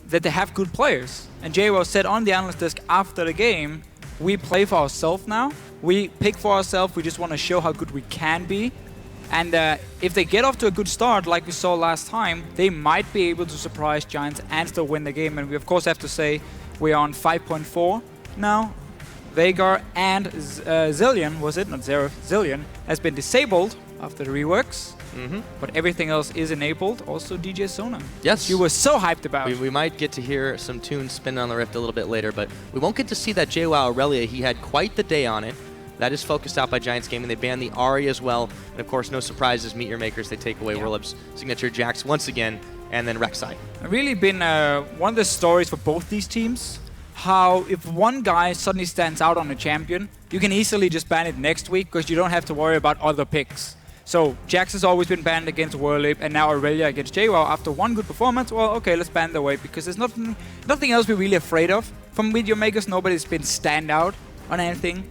that they have good players. And JWoww said on the analyst desk after the game, we play for ourselves now. We pick for ourselves. We just want to show how good we can be. And if they get off to a good start, like we saw last time, they might be able to surprise Giants and still win the game. And we, of course, have to say we are on 5.4 now. Veigar and Zillion, was it? Not Zero. Zillion has been disabled after the reworks. But everything else is enabled. Also DJ Sona. Yes. You were so hyped about. We might get to hear some tunes spinning on the Rift a little bit later, but we won't get to see that JWoww Aurelia. He had quite the day on it. That is focused out by Giants Gaming. They banned the Ahri as well. And of course, no surprises, MeetYourMakers. They take away Wirlup's signature Jax once again, and then Rek'Sai. Really been one of the stories for both these teams. How if one guy suddenly stands out on a champion, you can easily just ban it next week because you don't have to worry about other picks. So Jax has always been banned against Wirlup, and now Aurelia against JWoww. After one good performance, well, okay, let's ban the way because there's nothing else we're really afraid of. From MeetYourMakers, nobody's been stand out on anything.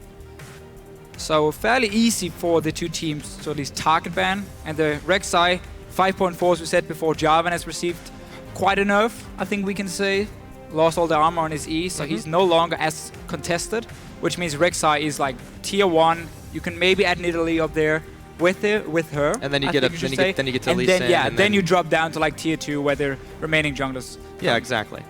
So fairly easy for the two teams to at least target ban. And the Rek'Sai 5.4, as we said before, Jarvan has received quite a nerf, I think we can say. Lost all the armor on his E, so he's no longer as contested, which means Rek'Sai is like tier 1. You can maybe add Nidalee up there with her. And then you get to Lee Sin. Sin. Yeah, then you drop down to like tier 2 where the remaining junglers. Yeah, exactly.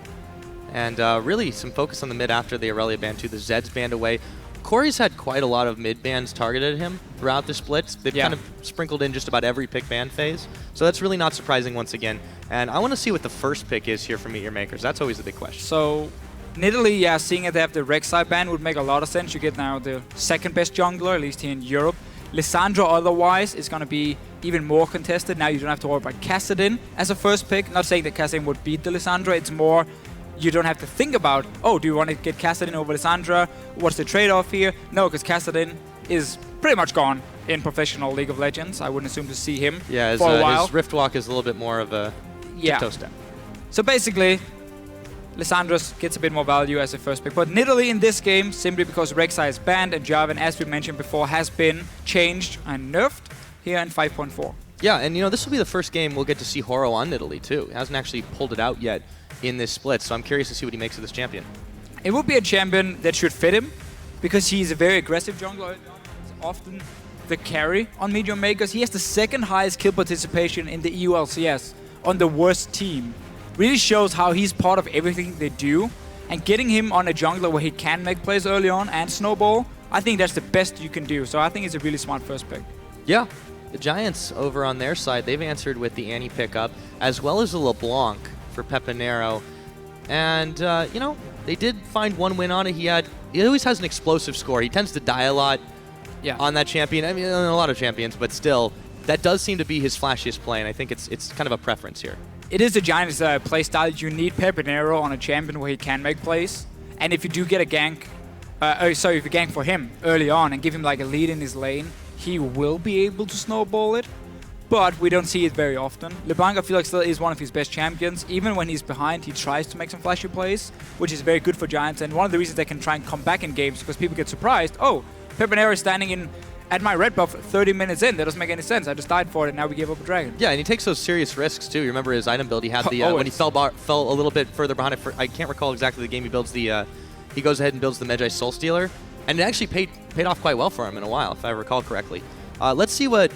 And really some focus on the mid after the Aurelia ban too. The Zed's banned away. Corey's had quite a lot of mid bans targeted at him throughout the splits. They've kind of sprinkled in just about every pick ban phase. So that's really not surprising once again. And I want to see what the first pick is here for MeetYourMakers. That's always the big question. So Nidalee, yeah, seeing that they have the Rek'Sai ban would make a lot of sense. You get now the second best jungler, at least here in Europe. Lissandra otherwise is going to be even more contested. Now you don't have to worry about Kassadin as a first pick. Not saying that Kassadin would beat the Lissandra. It's more you don't have to think about, oh, do you want to get Kassadin over Lissandra? What's the trade-off here? No, because Kassadin is pretty much gone in professional League of Legends. I wouldn't assume to see him for a while. His Riftwalk is a little bit more of a tiptoe step. So basically, Lissandra gets a bit more value as a first pick. But Nidalee in this game, simply because Rek'Sai is banned and Jarvan, as we mentioned before, has been changed and nerfed here in 5.4. Yeah, and this will be the first game we'll get to see Horo on Nidalee too. He hasn't actually pulled it out yet in this split, so I'm curious to see what he makes of this champion. It would be a champion that should fit him because he's a very aggressive jungler. He's often the carry on MeetYourMakers. He has the second highest kill participation in the EU LCS on the worst team. Really shows how he's part of everything they do, and getting him on a jungler where he can make plays early on and snowball, I think that's the best you can do. So I think it's a really smart first pick. Yeah, the Giants over on their side, they've answered with the Annie pickup as well as the LeBlanc for Pepinero. And, they did find one win on it. He always has an explosive score. He tends to die a lot on that champion. I mean, a lot of champions, but still, that does seem to be his flashiest play, and I think it's kind of a preference here. It is the Giants' play style. You need Pepinero on a champion where he can make plays. And if you do get a gank, if you gank for him early on and give him like a lead in his lane, he will be able to snowball it. But we don't see it very often. LeBlanc, I feel like, still is one of his best champions. Even when he's behind, he tries to make some flashy plays, which is very good for Giants. And one of the reasons they can try and come back in games because people get surprised. Oh, Pepinero is standing at my red buff 30 minutes in. That doesn't make any sense. I just died for it, and now we gave up a dragon. Yeah, and he takes those serious risks, too. You remember his item build? He had the when he fell a little bit further behind it. I can't recall exactly the game he builds he goes ahead and builds the Magi Soul Stealer. And it actually paid off quite well for him in a while, if I recall correctly. Let's see what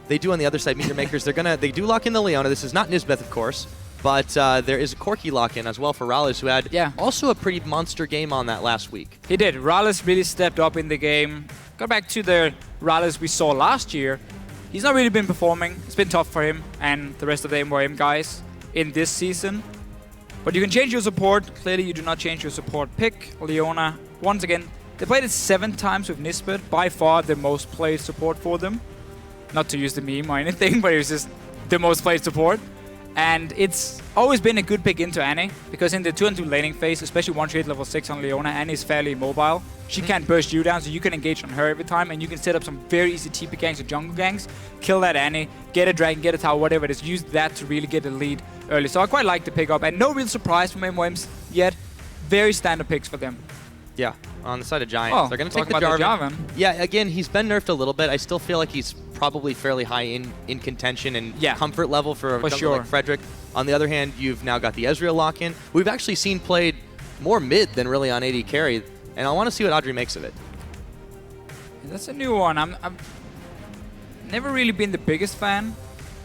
they do on the other side. MeetYourMakers, they do lock in the Leona. This is not Nisbeth, of course, but there is a Corki lock-in as well for Rallis, who had also a pretty monster game on that last week. He did. Rallis really stepped up in the game. Go back to the Rallis we saw last year. He's not really been performing. It's been tough for him and the rest of the MYM guys in this season. But you can change your support. Clearly, you do not change your support pick. Leona, once again, they played it 7 times with Nisbet. By far the most played support for them. Not to use the meme or anything, but it was just the most played support. And it's always been a good pick into Annie, because in the 2-on-2 laning phase, especially once you hit level 6 on Leona, Annie is fairly mobile. She can't burst you down, so you can engage on her every time, and you can set up some very easy TP ganks or jungle ganks, kill that Annie, get a dragon, get a tower, whatever it is. Use that to really get a lead early. So I quite like the pickup, and no real surprise from MYMs yet. Very standard picks for them. Yeah, on the side of Giants. They're going to take the Jarvan. Yeah, again, he's been nerfed a little bit. I still feel like he's probably fairly high in contention and comfort level for a jungle like Frederick. On the other hand, you've now got the Ezreal lock-in. We've actually seen played more mid than really on AD carry, and I want to see what Audrey makes of it. That's a new one. I'm never really been the biggest fan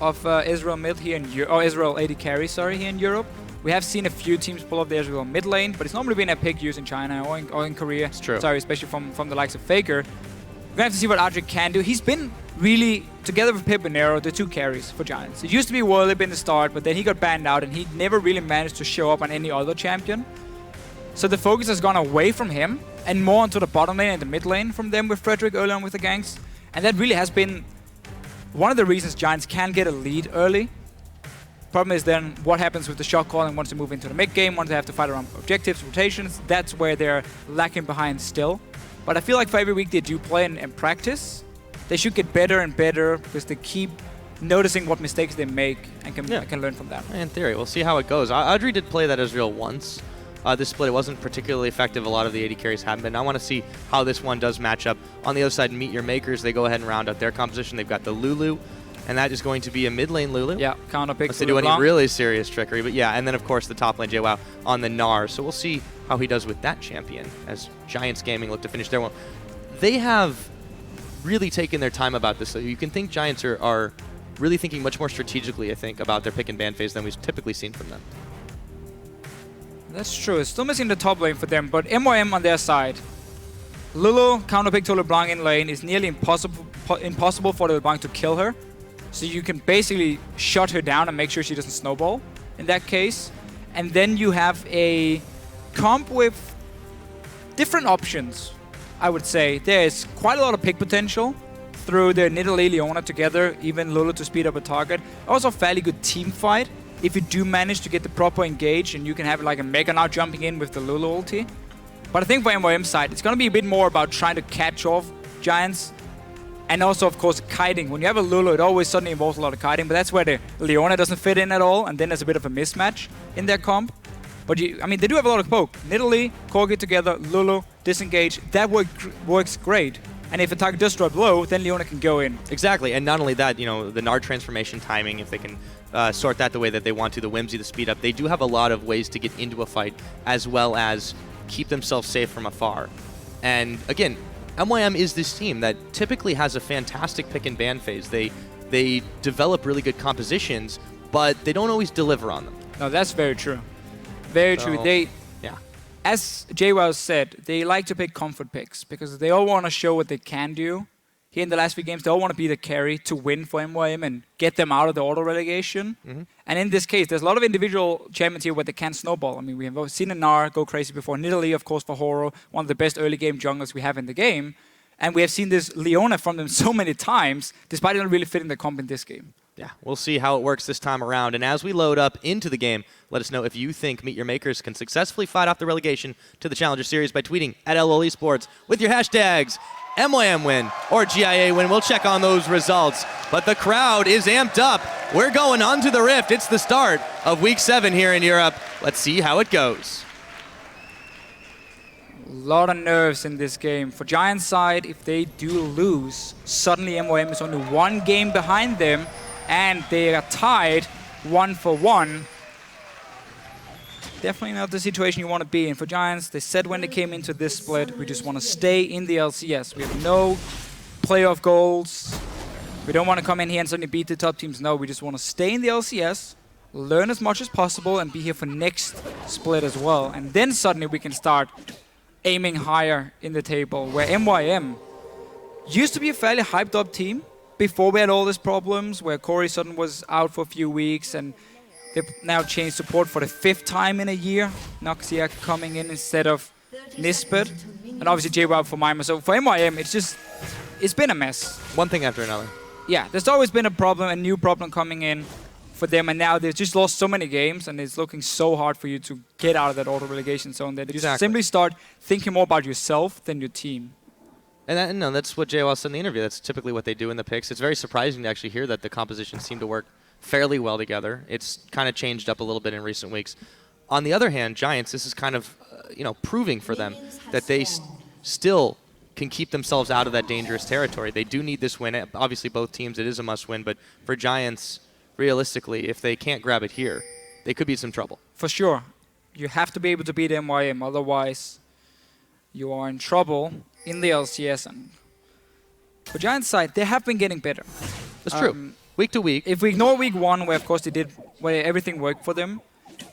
of Ezreal mid here in Ezreal AD carry, sorry, here in Europe. We have seen a few teams pull off the Ezreal mid lane, but it's normally been a pick used in China or in Korea. It's true. Sorry, especially from the likes of Faker. We're gonna have to see what Audrey can do. He's been really, together with Pip and Nero, the two carries for Giants. It used to be Whirlip in the start, but then he got banned out and he never really managed to show up on any other champion. So the focus has gone away from him and more onto the bottom lane and the mid lane from them with Frederick early on with the ganks. And that really has been one of the reasons Giants can get a lead early. Problem is then what happens with the shot calling once they move into the mid game, once they have to fight around objectives, rotations. That's where they're lacking behind still. But I feel like for every week they do play and practice, they should get better and better because they keep noticing what mistakes they make and can learn from that. In theory, we'll see how it goes. Audrey did play that Ezreal once. This split, it wasn't particularly effective. A lot of the AD carries haven't been. I want to see how this one does match up. On the other side, MeetYourMakers, they go ahead and round out their composition. They've got the Lulu, and that is going to be a mid lane Lulu. Yeah, counter pick. Unless they do any really serious trickery. But yeah, and then of course the top lane JWoww on the Gnar. So we'll see how he does with that champion as Giants Gaming look to finish their one. They have really taken their time about this. So you can think Giants are really thinking much more strategically, I think, about their pick and ban phase than we've typically seen from them. That's true. It's still missing the top lane for them, but MYM on their side. Lulu counterpick to LeBlanc in lane is nearly impossible for the LeBlanc to kill her. So you can basically shut her down and make sure she doesn't snowball in that case. And then you have a comp with different options, I would say. There's quite a lot of pick potential through the Nidalee Leona together, even Lulu to speed up a target. Also a fairly good team fight if you do manage to get the proper engage and you can have like a Mega now jumping in with the Lulu ulti. But I think for MYM side, it's going to be a bit more about trying to catch off Giants. And also, of course, kiting. When you have a Lulu, it always suddenly involves a lot of kiting, but that's where the Leona doesn't fit in at all, and then there's a bit of a mismatch in their comp. But I mean, they do have a lot of poke. Nidalee, Corgi together, Lulu, disengage. That works great. And if a target does drop low, then Leona can go in. Exactly, and not only that, you know, the Gnar transformation timing, if they can sort that the way that they want to, the Whimsy, the speed up, they do have a lot of ways to get into a fight as well as keep themselves safe from afar. And again, MYM is this team that typically has a fantastic pick and ban phase. They develop really good compositions, but they don't always deliver on them. No, that's very true. Very true. Yeah. As JWoww said, they like to pick comfort picks because they all want to show what they can do. Here in the last few games, they all want to be the carry to win for MYM and get them out of the auto relegation. And in this case, there's a lot of individual champions here where they can snowball. I mean, we have seen a Gnar go crazy before. Nidalee, of course, for Horo, one of the best early game junglers we have in the game. And we have seen this Leona from them so many times, despite it not really fitting the comp in this game. Yeah, we'll see how it works this time around. And as we load up into the game, let us know if you think MeetYourMakers can successfully fight off the relegation to the Challenger Series by tweeting at LOL Esports with your hashtags MYM win or GIA win. We'll check on those results. But the crowd is amped up. We're going on to the Rift. It's the start of Week 7 here in Europe. Let's see how it goes. A lot of nerves in this game. For Giants' side, if they do lose, suddenly MYM is only one game behind them, and they are tied 1-1. Definitely not the situation you want to be in. For Giants, they said when they came into this split, we just want to stay in the LCS. We have no playoff goals. We don't want to come in here and suddenly beat the top teams. No, we just want to stay in the LCS, learn as much as possible, and be here for next split as well. And then suddenly we can start aiming higher in the table, where MYM used to be a fairly hyped up team before we had all these problems, where Corey Sutton was out for a few weeks, and they've now changed support for the 5th time in a year. Noxia coming in instead of Nisbet, and obviously JWoww for MYM. So for MYM, it's been a mess. One thing after another. Yeah, there's always been a problem, a new problem coming in for them, and now they've just lost so many games, and it's looking so hard for you to get out of that auto relegation zone that you simply start thinking more about yourself than your team. And that's what JWoww said in the interview. That's typically what they do in the picks. It's very surprising to actually hear that the compositions seem to work fairly well together. It's kind of changed up a little bit in recent weeks. On the other hand, Giants, this is kind of proving for them that they still can keep themselves out of that dangerous territory. They do need this win. Obviously, both teams, it is a must-win. But for Giants, realistically, if they can't grab it here, they could be some trouble. For sure. You have to be able to beat MYM, otherwise you are in trouble in the LCS. And for Giants' side, they have been getting better. That's true. Week to week. If we ignore week 1, where of course where everything worked for them,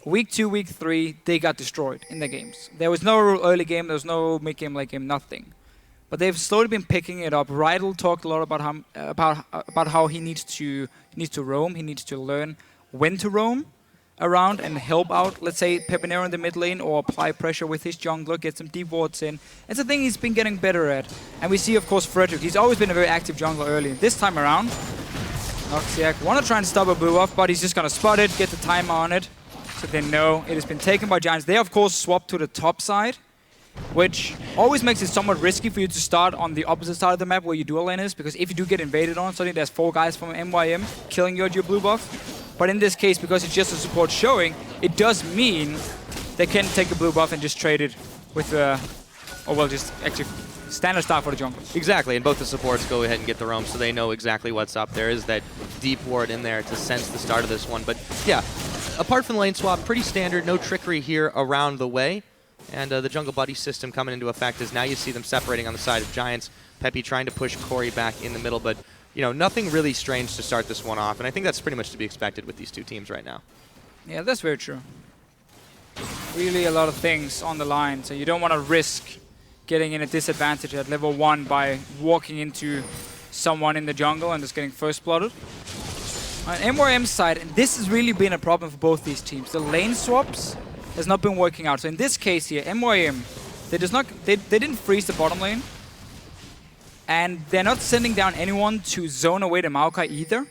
week 2, week 3, they got destroyed in their games. There was no early game, there was no mid-game, late game, nothing. But they've slowly been picking it up. Riot talked a lot about how he needs to roam. He needs to learn when to roam around and help out, let's say, Pepinero in the mid lane, or apply pressure with his jungler, get some deep wards in. It's a thing he's been getting better at. And we see, of course, Frederick. He's always been a very active jungler early. This time around, Noxiac want to try and stop a blue buff, but he's just going to spot it, get the timer on it, so they know it has been taken by Giants. They, of course, swapped to the top side, which always makes it somewhat risky for you to start on the opposite side of the map where your dual lane is, because if you do get invaded on, suddenly there's 4 guys from MYM killing you at your blue buff. But in this case, because it's just a support showing, it does mean they can take a blue buff and just trade it with, just actually standard start for the jungle. Exactly, and both the supports go ahead and get the roam, so they know exactly what's up. There is that deep ward in there to sense the start of this one. But yeah, apart from the lane swap, pretty standard, no trickery here around the way. And the jungle buddy system coming into effect as now you see them separating on the side of Giants. Peppy trying to push Corey back in the middle, but nothing really strange to start this one off, and I think that's pretty much to be expected with these two teams right now. Yeah, that's very true. Really a lot of things on the line, so you don't want to risk getting in a disadvantage at level 1 by walking into someone in the jungle and just getting first blooded. On MYM's side, and this has really been a problem for both these teams, the lane swaps has not been working out. So in this case here, MYM, they didn't freeze the bottom lane, and they're not sending down anyone to zone away the Maokai either.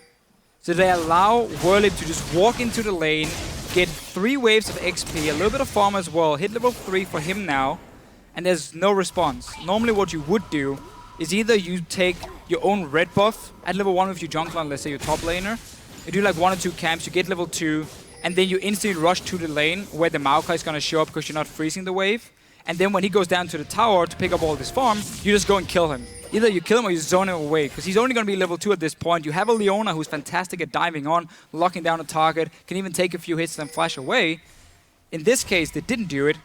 So they allow Whirlip to just walk into the lane, get 3 waves of XP, a little bit of farm as well, hit level 3 for him now, and there's no response. Normally what you would do is either you take your own red buff at level 1 with your jungler, let's say your top laner, you do like 1 or 2 camps, you get level 2, and then you instantly rush to the lane where the Maokai is going to show up because you're not freezing the wave. And then when he goes down to the tower to pick up all this farm, you just go and kill him. Either you kill him or you zone him away, because he's only going to be level 2 at this point. You have a Leona who's fantastic at diving on, locking down a target, can even take a few hits and then flash away. In this case, they didn't do it,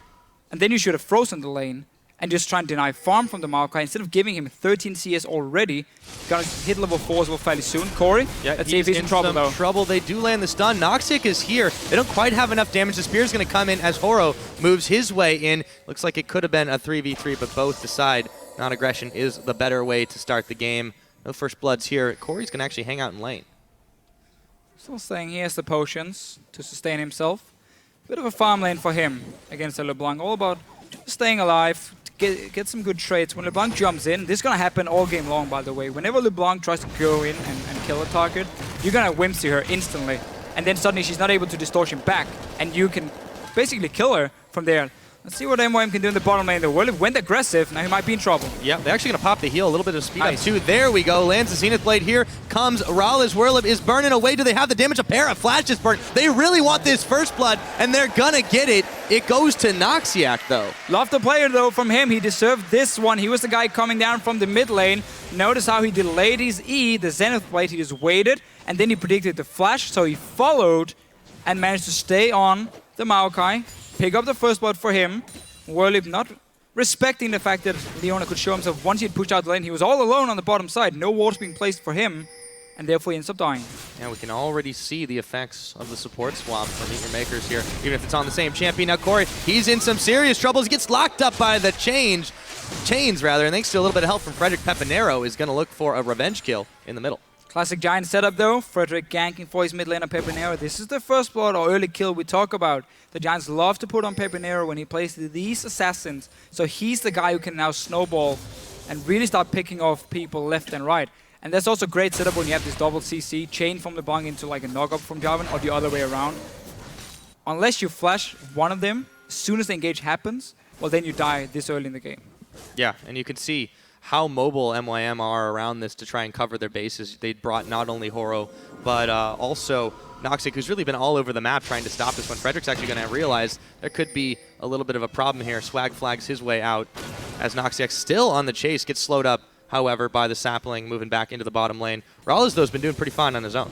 and then you should have frozen the lane and just try and deny farm from the Maokai. Instead of giving him 13 CS already, gonna hit level 4 as well fairly soon. Corey, yeah, let's see if he's in trouble though. Trouble. They do land the stun. Noxic is here. They don't quite have enough damage. The spear's gonna come in as Horo moves his way in. Looks like it could have been a 3v3, but both decide non-aggression is the better way to start the game. No first bloods here. Corey's gonna actually hang out in lane. Still saying he has the potions to sustain himself. Bit of a farm lane for him against the LeBlanc. All about staying alive, get some good trades. When LeBlanc jumps in, this is going to happen all game long, by the way. Whenever LeBlanc tries to go in and kill a target, you're going to whimsy her instantly. And then suddenly she's not able to distortion back, and you can basically kill her from there. Let's see what MYM can do in the bottom lane. The Whirlip went aggressive, now he might be in trouble. Yeah, they're actually going to pop the heal, a little bit of speed up too. There we go, lands the Zenith Blade here, comes Rale's Whirlip is burning away. Do they have the damage? A pair of flashes burn. They really want this first blood, and they're going to get it. It goes to Noxiac though. Love the player though from him, he deserved this one. He was the guy coming down from the mid lane. Notice how he delayed his E, the Zenith Blade, he just waited, and then he predicted the flash, so he followed and managed to stay on the Maokai, pick up the first blood for him. Whirlip not respecting the fact that Leona could show himself once he had pushed out the lane. He was all alone on the bottom side, no wards being placed for him, and therefore he ends up dying. Yeah, we can already see the effects of the support swap from MeetYourMakers here, even if it's on the same champion. Now Corey, he's in some serious troubles. He gets locked up by the chains, and thanks to a little bit of help from Frederick, Pepinero is going to look for a revenge kill in the middle. Classic Giant setup though. Frederick ganking for his mid laner Pepinero. This is the first blood or early kill we talk about. The Giants love to put on Pepinero when he plays these assassins. So he's the guy who can now snowball and really start picking off people left and right. And that's also great setup when you have this double CC, chain from LeBlanc into like a knock-up from Jarvan or the other way around. Unless you flash one of them, as soon as the engage happens, well then you die this early in the game. Yeah, and you can see how mobile MYM are around this to try and cover their bases. They brought not only Horo, but also Noxic, who's really been all over the map trying to stop this one. Frederick's actually going to realize there could be a little bit of a problem here. Swag flags his way out as Noxic still on the chase, gets slowed up, however, by the sapling moving back into the bottom lane. Raleigh, though, has been doing pretty fine on his own.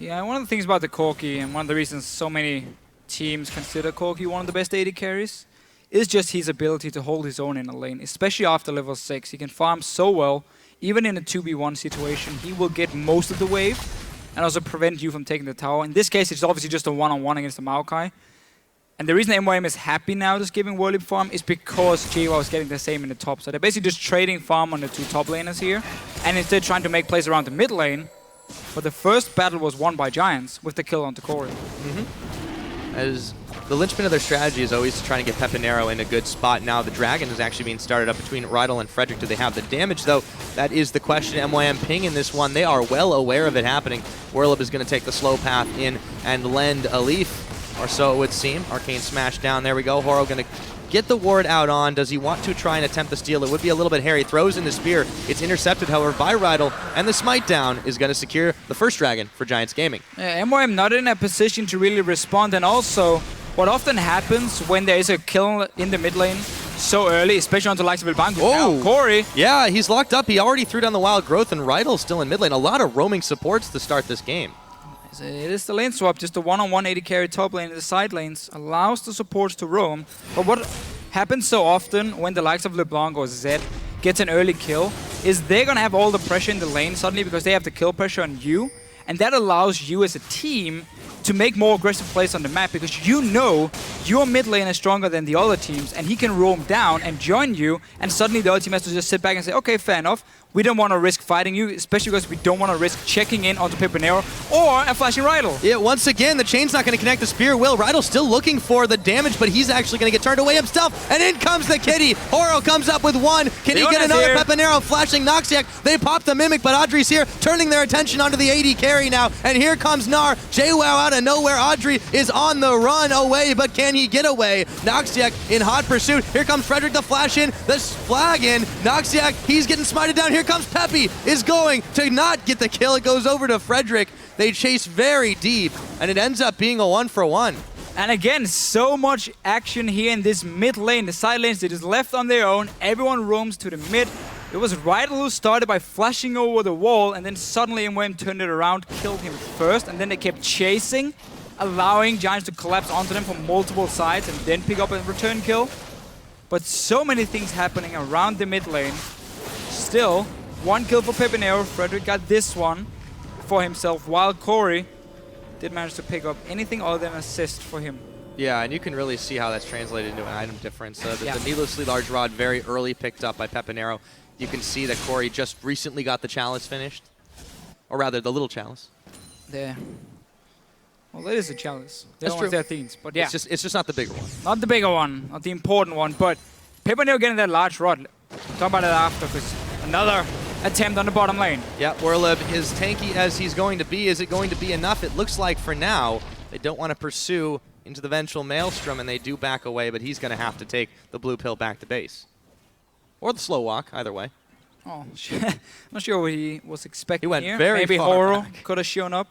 Yeah, one of the things about the Corki, and one of the reasons so many teams consider Corki one of the best AD carries, is just his ability to hold his own in a lane, especially after level 6. He can farm so well, even in a 2v1 situation. He will get most of the wave, and also prevent you from taking the tower. In this case, it's obviously just a one-on-one against the Maokai. And the reason MYM is happy now just giving Whirly farm is because GIA is getting the same in the top. So they're basically just trading farm on the 2 top laners here, and instead trying to make plays around the mid lane. But the first battle was won by Giants with the kill onto Corey. As the linchpin of their strategy is always to try and get Pepinero in a good spot. Now the Dragon is actually being started up between Riot and Frederick. Do they have the damage, though? That is the question. MYM ping in this one. They are well aware of it happening. Whirlip is going to take the slow path in and lend a leaf, or so it would seem. Arcane Smash down. There we go. Horo going to get the ward out on. Does he want to try and attempt the steal? It would be a little bit hairy. Throws in the spear. It's intercepted, however, by Rydal, and the smite down is going to secure the first dragon for Giants Gaming. MYM not in a position to really respond, and also what often happens when there is a kill in the mid lane so early, especially on the likes of Ilbango. Oh, now, Corey. Yeah, he's locked up. He already threw down the Wild Growth, and Rydal's still in mid lane. A lot of roaming supports to start this game. It is the lane swap, just a one-on-one AD carry top lane in the side lanes, allows the supports to roam. But what happens so often when the likes of LeBlanc or Zed gets an early kill is they're going to have all the pressure in the lane suddenly because they have the kill pressure on you, and that allows you as a team to make more aggressive plays on the map because you know your mid lane is stronger than the other teams, and he can roam down and join you, and suddenly the other team has to just sit back and say, okay, fair enough. We don't want to risk fighting you, especially because we don't want to risk checking in onto Pepinero or a flashing Rydal. Yeah, once again, the chain's not going to connect the spear. Rydal's still looking for the damage, but he's actually going to get turned away himself. And in comes the kitty. Horo comes up with one. Can he get another Pepinero flashing Noxiac? They pop the Mimic, but Audrey's here, turning their attention onto the AD carry now. And here comes Gnar. JWoww out of nowhere. Audrey is on the run away, but can he get away? Noxiac in hot pursuit. Here comes Frederick, the flash in, the flag in. Noxiac, he's getting smited down. Here comes Peppy, is going to not get the kill. It goes over to Frederick. They chase very deep, and it ends up being a 1-for-1. And again, so much action here in this mid lane. The side lanes, they just left on their own. Everyone roams to the mid. It was Rydal who started by flashing over the wall, and then suddenly MYM turned it around, killed him first, and then they kept chasing, allowing Giants to collapse onto them from multiple sides and then pick up a return kill. But so many things happening around the mid lane. Still, one kill for Pepinero. Frederick got this one for himself, while Corey did manage to pick up anything other than assist for him. Yeah, and you can really see how that's translated into an item difference. The needlessly large rod very early picked up by Pepinero. You can see that Corey just recently got the chalice finished. Or rather, the little chalice. There. Well, that is a chalice. That's true. Their themes, but yeah. It's just not the bigger one. Not the bigger one, not the important one, but Pepinero getting that large rod. Talk about it after, because another attempt on the bottom lane. Yeah, Whirlib, as tanky as he's going to be, is it going to be enough? It looks like for now, they don't want to pursue into the vengeful Maelstrom, and they do back away, but he's going to have to take the blue pill back to base. Or the slow walk, either way. Oh, I'm not sure what he was expecting. He went here. very Maybe far Horo back. could have shown up.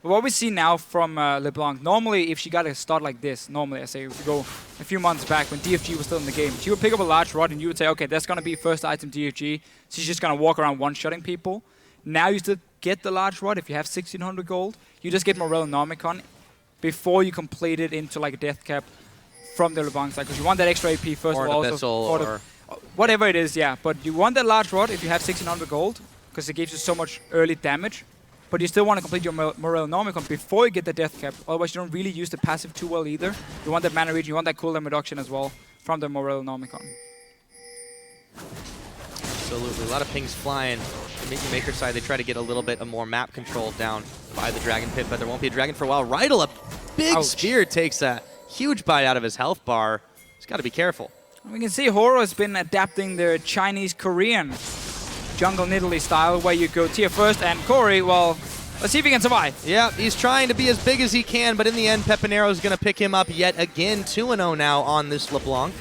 But what we see now from LeBlanc, normally if she got a start like this, normally I say if you go a few months back when DFG was still in the game, she would pick up a large rod and you would say, okay, that's going to be first item DFG. She's just going to walk around one-shotting people. Now you still get the large rod if you have 1600 gold. You just get Morel Nomicon before you complete it into like a death cap from the LeBlanc side, because you want that extra AP first or of all. Or whatever it is, yeah. But you want that large rod if you have 1600 gold, because it gives you so much early damage. But you still want to complete your Morel Nomicon before you get the death cap. Otherwise, you don't really use the passive too well either. You want that mana regen, you want that cooldown reduction as well from the Morel Nomicon. Absolutely. A lot of pings flying. The MeetYourMakers side, they try to get a little bit of more map control down by the Dragon Pit, but there won't be a Dragon for a while. Rydal, a big spear, takes a huge bite out of his health bar. He's got to be careful. We can see Horo has been adapting the Chinese-Korean jungle Nidalee style, where you go tier first, and Corey, well, let's see if he can survive. Yeah, he's trying to be as big as he can, but in the end, Pepinero is going to pick him up yet again, 2-0 now on this LeBlanc.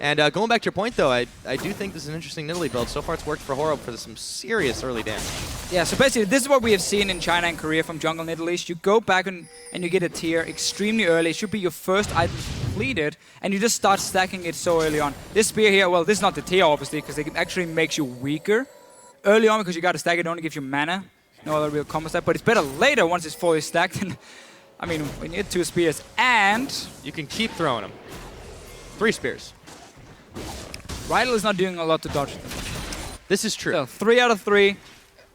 And going back to your point, though, I do think this is an interesting Nidalee build. So far, it's worked for Horo for some serious early damage. Yeah, so basically, this is what we have seen in China and Korea from jungle Nidalee. You go back and you get a tier extremely early. It should be your first item completed, and you just start stacking it so early on. This spear here, well, this is not the tier, obviously, because it actually makes you weaker early on, because you got to stack it, only gives you mana. No other real combo step, but it's better later once it's fully stacked. And I mean, we need 2 spears, and you can keep throwing them. 3 spears. Riot is not doing a lot to dodge them. This is true. So 3 out of 3.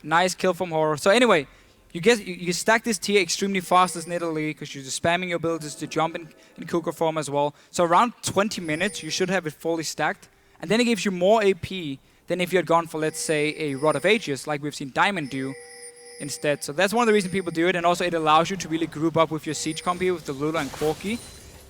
Nice kill from Horror. So anyway, you stack this tier extremely fast as Nidalee because you're just spamming your abilities to jump in Kuka form as well. So around 20 minutes, you should have it fully stacked. And then it gives you more AP than if you had gone for, let's say, a Rod of Ages, like we've seen Diamond do instead. So that's one of the reasons people do it. And also it allows you to really group up with your Siege comp here with the Lula and Corki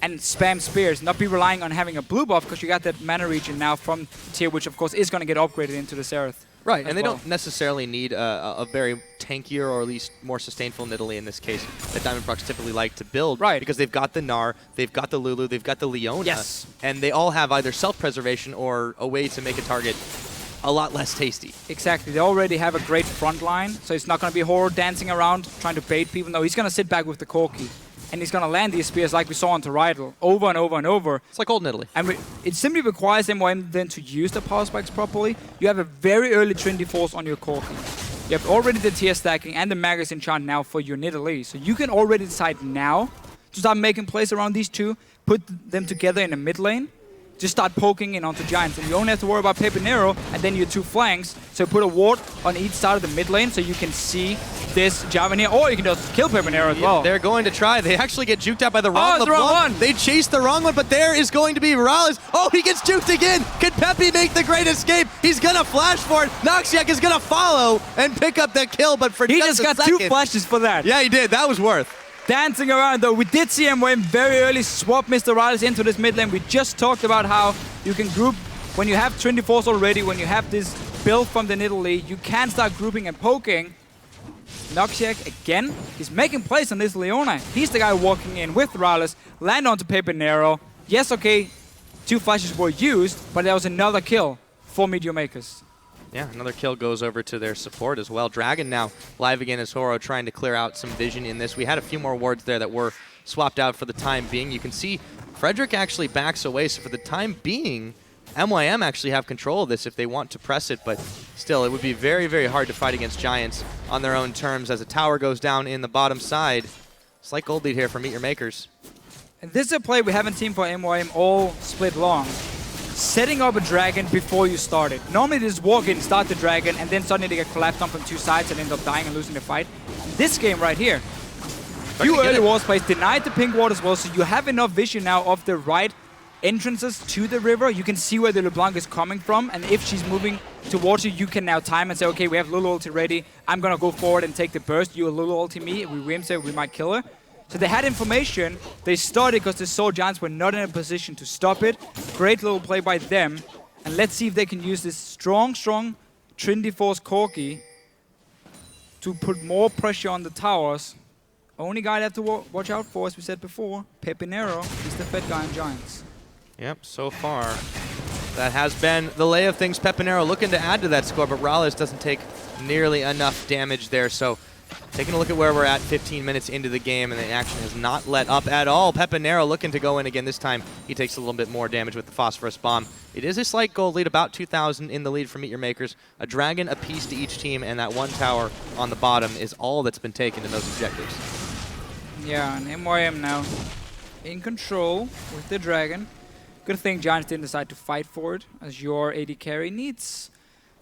and spam spears, not be relying on having a blue buff because you got that mana regen now from the tier, which of course is going to get upgraded into the Seraph. Right, and they don't necessarily need a very tankier or at least more sustainable Nidalee in this case that Diamond Procs typically like to build. Right. Because they've got the Gnar, they've got the Lulu, they've got the Leona. Yes. And they all have either self-preservation or a way to make a target a lot less tasty. Exactly. They already have a great front line, so it's not going to be Horror dancing around trying to bait people. No, he's going to sit back with the Corki. And he's going to land these spears like we saw on Riot over and over and over. It's like old Nidalee. And it simply requires MYM then to use the power spikes properly. You have a very early Trinity Force on your Corki. You have already the tier stacking and the Magus enchant now for your Nidalee. So you can already decide now to start making plays around these two, put them together in the mid lane, just start poking in onto Giants. And you only have to worry about Pepinero and then your 2 flanks. So put a ward on each side of the mid lane so you can see this Javan here, or you can just kill Pepinero as well. They're going to try. They actually get juked out by the wrong the wrong one. They chased the wrong one, but there is going to be Morales. Oh, he gets juked again. Can Pepe make the great escape? He's going to flash for it. Noxiac is going to follow and pick up the kill, but for he just got a second. 2 flashes for that. Yeah, he did. That was worth. Dancing around though. We did see MYM very early swap Mr. Riles into this mid lane. We just talked about how you can group when you have Trinity Force already, when you have this build from the Nidalee, you can start grouping and poking. Noxiac again, he's making plays on this Leona. He's the guy walking in with Riles, land onto Pepinero. Yes, okay, 2 flashes were used, but there was another kill for MeetYourMakers. Yeah, another kill goes over to their support as well. Dragon now live again as Horo trying to clear out some vision in this. We had a few more wards there that were swapped out for the time being. You can see Frederick actually backs away, so for the time being, MYM actually have control of this if they want to press it, but still, it would be very, very hard to fight against Giants on their own terms as a tower goes down in the bottom side. Slight gold lead here for MeetYourMakers. And this is a play we haven't seen for MYM all split long. Setting up a dragon before you start it. Normally they just walk in, start the dragon, and then suddenly they get collapsed on from 2 sides and end up dying and losing the fight. This game right here, few early walls plays, denied the pink ward as well, so you have enough vision now of the right entrances to the river. You can see where the LeBlanc is coming from, and if she's moving towards you, you can now time and say, okay, we have Lulu ulti ready, I'm gonna go forward and take the burst, you Lulu ulti me, we win, so we might kill her. So they had information, they started because the Soul Giants were not in a position to stop it. Great little play by them. And let's see if they can use this strong Trinity Force Corki to put more pressure on the towers. Only guy they have to watch out for, as we said before, Pepinero. He's the fed guy in Giants. Yep, so far that has been the lay of things. Pepinero looking to add to that score, but Rales doesn't take nearly enough damage there. So taking a look at where we're at 15 minutes into the game, and the action has not let up at all. Pepinero looking to go in again. This time he takes a little bit more damage with the Phosphorus Bomb. It is a slight gold lead, about 2,000 in the lead for MeetYourMakers. A dragon apiece to each team, and that 1 tower on the bottom is all that's been taken in those objectives. Yeah, and MYM now in control with the dragon. Good thing Giants didn't decide to fight for it, as your AD carry needs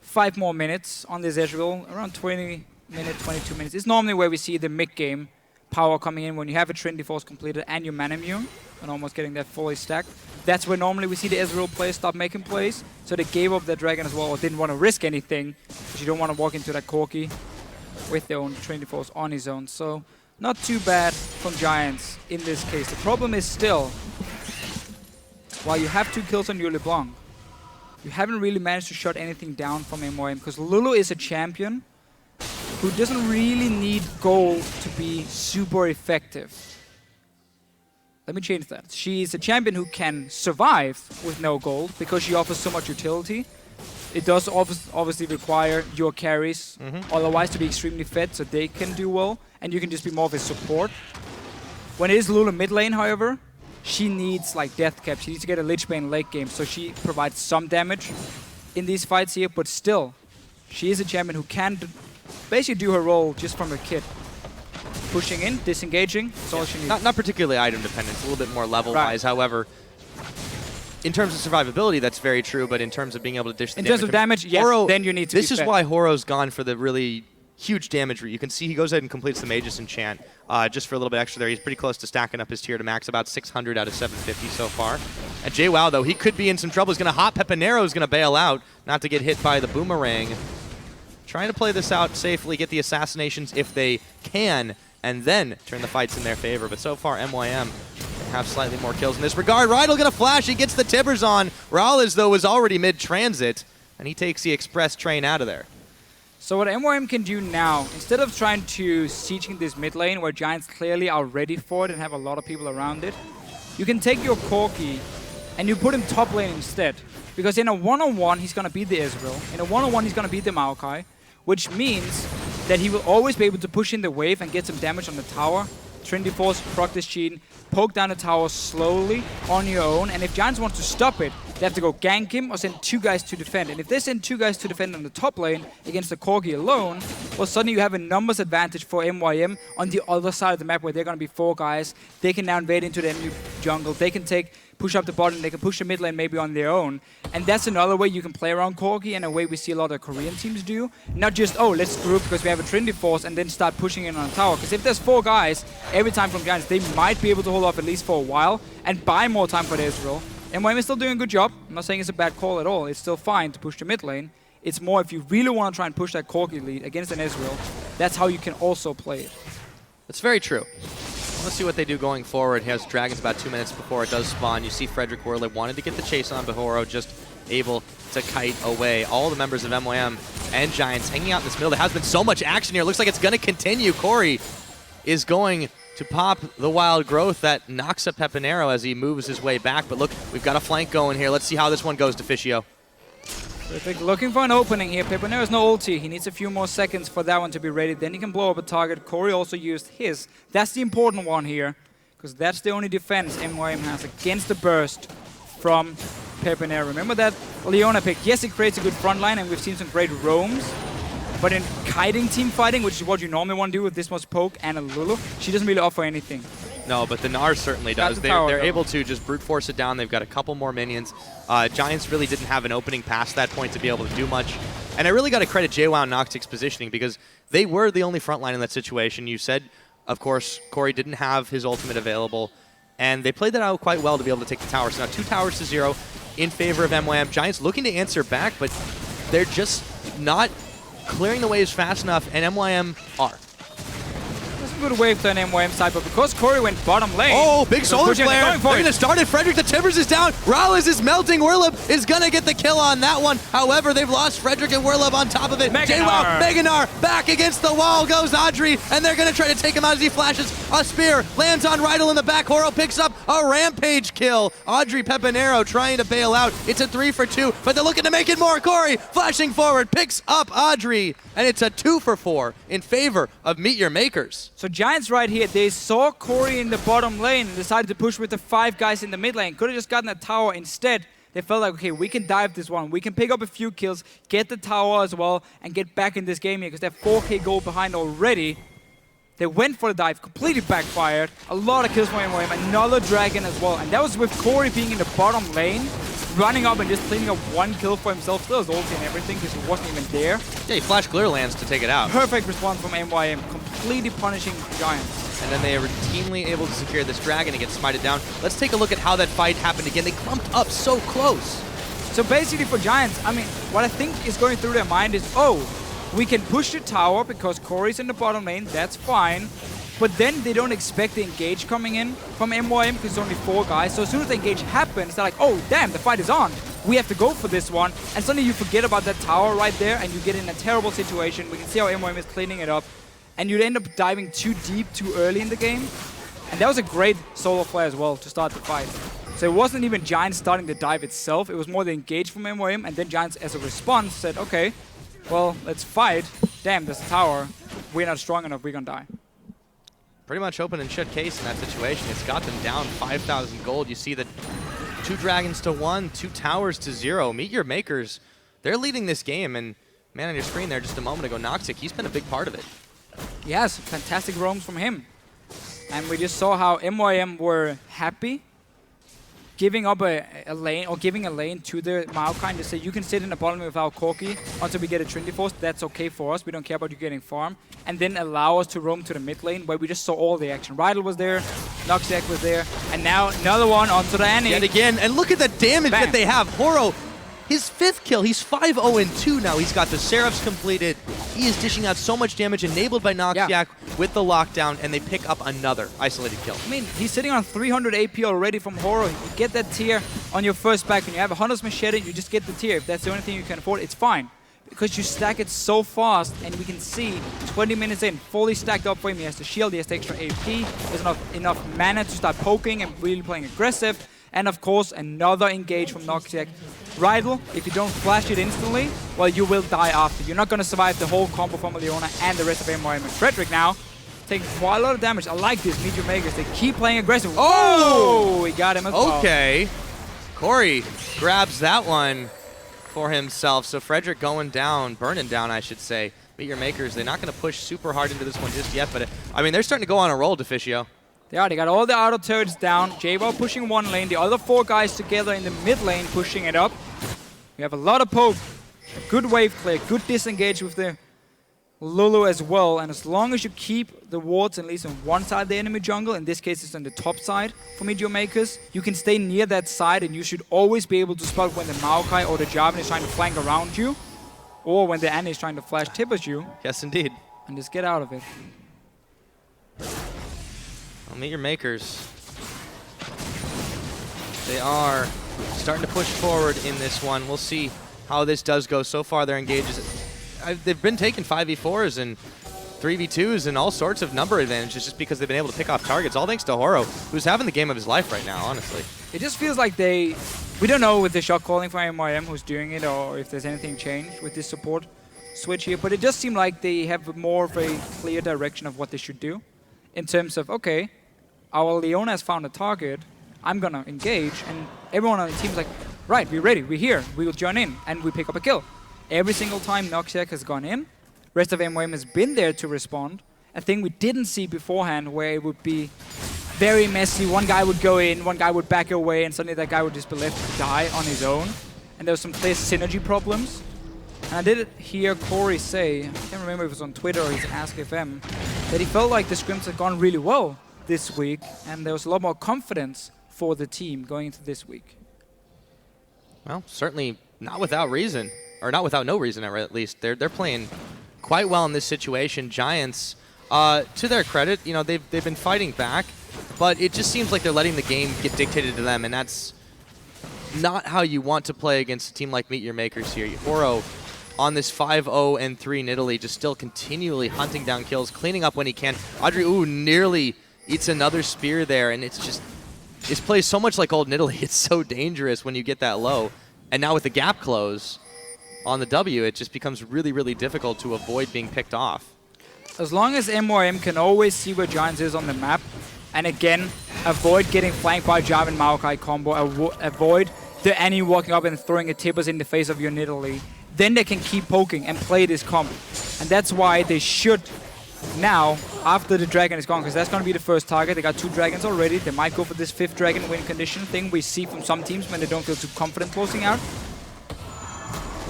5 more minutes on this Ezreal, around 20 minutes, 22 minutes. It's normally where we see the mid-game power coming in when you have a Trinity Force completed and your mana immune, and almost getting that fully stacked. That's where normally we see the Ezreal players stop making plays, so they gave up their dragon as well, or didn't want to risk anything, because you don't want to walk into that Corki with their own Trinity Force on his own. So not too bad from Giants in this case. The problem is still, while you have 2 kills on your LeBlanc, you haven't really managed to shut anything down from MYM, because Lulu is a champion who doesn't really need gold to be super effective. Let me change that. She's a champion who can survive with no gold because she offers so much utility. It does obviously require your carries otherwise to be extremely fed so they can do well, and you can just be more of a support. When it is Lulu mid lane, however, she needs like death cap. She needs to get a Lich Bane late game, so she provides some damage in these fights here, but still, she is a champion who can basically do her role just from her kit. Pushing in, disengaging, that's all she needs. Not particularly item dependent, it's a little bit more level-wise. However, in terms of survivability, that's very true, but in terms of being able to dish the damage... In terms of damage, yes, Horo, then you need to This is why Horo's gone for the really huge damage route. You can see he goes ahead and completes the Magus Enchant just for a little bit extra there. He's pretty close to stacking up his tier to max, about 600 out of 750 so far. And JWoww, though, he could be in some trouble. He's going to hop. Pepanero is going to bail out, not to get hit by the boomerang. Trying to play this out safely, get the assassinations if they can, and then turn the fights in their favor. But so far, MYM have slightly more kills in this regard. Riot going to flash. He gets the Tibbers on. Rallis, though, was already mid-transit, and he takes the express train out of there. So what MYM can do now, instead of trying to sieging this mid lane where Giants clearly are ready for it and have a lot of people around it, you can take your Corki and you put him top lane instead. Because in a one-on-one, he's going to beat the Ezreal. In a one-on-one, he's going to beat the Maokai, which means that he will always be able to push in the wave and get some damage on the tower. Trinity Force, proc this Cheat, poke down the tower slowly on your own, and if Giants want to stop it, they have to go gank him or send 2 guys to defend. And if they send 2 guys to defend on the top lane against the Corgi alone, well, suddenly you have a numbers advantage for MYM on the other side of the map where they're going to be 4 guys. They can now invade into the enemy jungle. They can push up the bottom, they can push the mid lane maybe on their own. And that's another way you can play around Corgi, and a way we see a lot of Korean teams do. Not just, oh, let's group because we have a Trinity Force and then start pushing in on a tower. Because if there's 4 guys every time from Giants, they might be able to hold off at least for a while and buy more time for the Ezreal. MYM is still doing a good job. I'm not saying it's a bad call at all. It's still fine to push the mid lane. It's more if you really want to try and push that Corgi lead against an Ezreal, that's how you can also play it. That's very true. Let's see what they do going forward. He has Dragons about 2 minutes before it does spawn. You see Frederick Worley wanted to get the chase on, but Horo just able to kite away. All the members of MYM and Giants hanging out in this middle. There has been so much action here. Looks like it's going to continue. Corey is going to pop the wild growth that knocks up Pepanero as he moves his way back. But look, we've got a flank going here. Let's see how this one goes to Fischio. Perfect. Looking for an opening here. Pepanero's no ulti. He needs a few more seconds for that one to be ready. Then he can blow up a target. Corey also used his. That's the important one here, because that's the only defense MYM has against the burst from Pepanero. Remember that Leona pick? Yes, it creates a good front line, and we've seen some great roams. But in kiting team fighting, which is what you normally want to do with this much poke and a Lulu, she doesn't really offer anything. No, but the Gnar certainly does. They're able to just brute force it down. They've got a couple more minions. Giants really didn't have an opening past that point to be able to do much. And I really got to credit JWoww and Noctic's positioning, because they were the only front line in that situation. You said, of course, Corey didn't have his ultimate available, and they played that out quite well to be able to take the tower. So now 2 towers to 0 in favor of MYM. Giants looking to answer back, but they're just not clearing the waves fast enough, and MYM are. Good wave to an MYM side, but because Corey went bottom lane... Oh, big solar flare! They're going to start it. Frederick, the Timbers is down. Rallis is melting. Werlib is going to get the kill on that one. However, they've lost Frederick and Werlib on top of it. JWoww, Meganar, back against the wall goes Audrey, and they're going to try to take him out as he flashes. A spear lands on Rydell in the back. Horo picks up a rampage kill. Audrey Pepanero trying to bail out. It's a 3 for 2, but they're looking to make it more. Corey flashing forward, picks up Audrey, and it's a 2 for 4 in favor of MeetYourMakers. So Giants right here, they saw Corey in the bottom lane and decided to push with the 5 guys in the mid lane. Could have just gotten a tower instead. They felt like, okay, we can dive this one. We can pick up a few kills, get the tower as well, and get back in this game here, because they're 4K gold behind already. They went for the dive, completely backfired. A lot of kills from MYM, another dragon as well. And that was with Corey being in the bottom lane, running up and just cleaning up 1 kill for himself. Still his ulti and everything, because he wasn't even there. Yeah, he flashed clear lands to take it out. Perfect response from MYM, completely punishing Giants. And then they are routinely able to secure this dragon and get smited down. Let's take a look at how that fight happened again. They clumped up so close. So basically for Giants, I mean, what I think is going through their mind is, oh, we can push the tower because Corey's in the bottom lane, that's fine. But then they don't expect the engage coming in from MYM because it's only 4 guys. So as soon as the engage happens, they're like, oh, damn, the fight is on. We have to go for this one. And suddenly you forget about that tower right there and you get in a terrible situation. We can see how MYM is cleaning it up. And you'd end up diving too deep too early in the game. And that was a great solo play as well to start the fight. So it wasn't even Giants starting the dive itself. It was more the engage from MYM. And then Giants, as a response, said, okay, well, let's fight. Damn, there's a tower. We're not strong enough. We're going to die. Pretty much open and shut case in that situation. It's got them down 5,000 gold. You see that 2 dragons to 1, 2 towers to 0. MeetYourMakers, they're leading this game, and man on your screen there just a moment ago, Noxic, he's been a big part of it. Yes, fantastic roams from him. And we just saw how MYM were happy giving up a lane, or giving a lane to the Maokai and just say, you can sit in the bottom with our Corki until we get a Trinity Force. That's okay for us. We don't care about you getting farm. And then allow us to roam to the mid lane where we just saw all the action. Riot was there, Noxic was there, and now another one onto the Annie. Yet again, and look at the damage Bam. that they have. Horo, his 5th kill. He's 5-0-2 now. He's got the Seraphs completed. He is dishing out so much damage, enabled by Noxic with the lockdown, and they pick up another isolated kill. I mean, he's sitting on 300 AP already from Horo. You get that tier on your first back. When you have a Hunter's Machete, you just get the tier. If that's the only thing you can afford, it's fine. Because you stack it so fast, and we can see 20 minutes in, fully stacked up for him. He has the shield, he has the extra AP. There's enough mana to start poking and really playing aggressive. And of course, another engage from Noxic. Riddle, if you don't flash it instantly, well, you will die after. You're not going to survive the whole combo from Leona and the rest of MYM. And Frederick now taking quite a lot of damage. I like this, MeetYourMakers. They keep playing aggressive. Oh! He got him as well. Okay. Corey grabs that one for himself. So Frederick going down, burning down, I should say. MeetYourMakers, they're not going to push super hard into this one just yet, but I mean, they're starting to go on a roll, Deficio. They got all the auto turrets down. J-Ball pushing one lane, the other 4 guys together in the mid lane pushing it up. We have a lot of poke, a good wave clear, good disengage with the Lulu as well. And as long as you keep the wards at least on one side of the enemy jungle, in this case it's on the top side for MeetYourMakers, you can stay near that side and you should always be able to spot when the Maokai or the Jarvan is trying to flank around you, or when the Annie is trying to flash tip at you. Yes, indeed. And just get out of it. MeetYourMakers, they are starting to push forward in this one. We'll see how this does go. So far, their engages, they've been taking 5v4s and 3v2s and all sorts of number advantages just because they've been able to pick off targets, all thanks to Horo, who's having the game of his life right now, honestly. It just feels like we don't know with the shot calling for MYM who's doing it, or if there's anything changed with this support switch here, but it does seem like they have more of a clear direction of what they should do in terms of, okay, our Leona has found a target, I'm gonna engage, and everyone on the team is like, right, we're ready, we're here, we will join in, and we pick up a kill. Every single time Noxic has gone in, rest of MYM has been there to respond. A thing we didn't see beforehand, where it would be very messy, one guy would go in, one guy would back away, and suddenly that guy would just be left to die on his own. And there was some clear synergy problems. And I did hear Corey say, I can't remember if it was on Twitter or his Ask FM, that he felt like the scrims had gone really well this week, and there was a lot more confidence for the team going into this week. Well, certainly not without reason, or not without no reason at least. They're playing quite well in this situation. Giants, to their credit, you know, they've been fighting back, but it just seems like they're letting the game get dictated to them, and that's not how you want to play against a team like MeetYourMakers here. Horo on this 5-0-3 Nidalee, just still continually hunting down kills, cleaning up when he can. Audrey, nearly eats another spear there, and it's just, it plays so much like old Nidalee. It's so dangerous when you get that low. And now with the gap close on the W, it just becomes really, really difficult to avoid being picked off. As long as MYM can always see where Giants is on the map, and again, avoid getting flanked by Jarvan Maokai combo, avoid the Annie walking up and throwing a Tibbers in the face of your Nidalee, then they can keep poking and play this combo. And that's why they should now, after the dragon is gone, because that's going to be the first target. They got 2 dragons already. They might go for this 5th dragon win condition thing we see from some teams when they don't feel too confident closing out.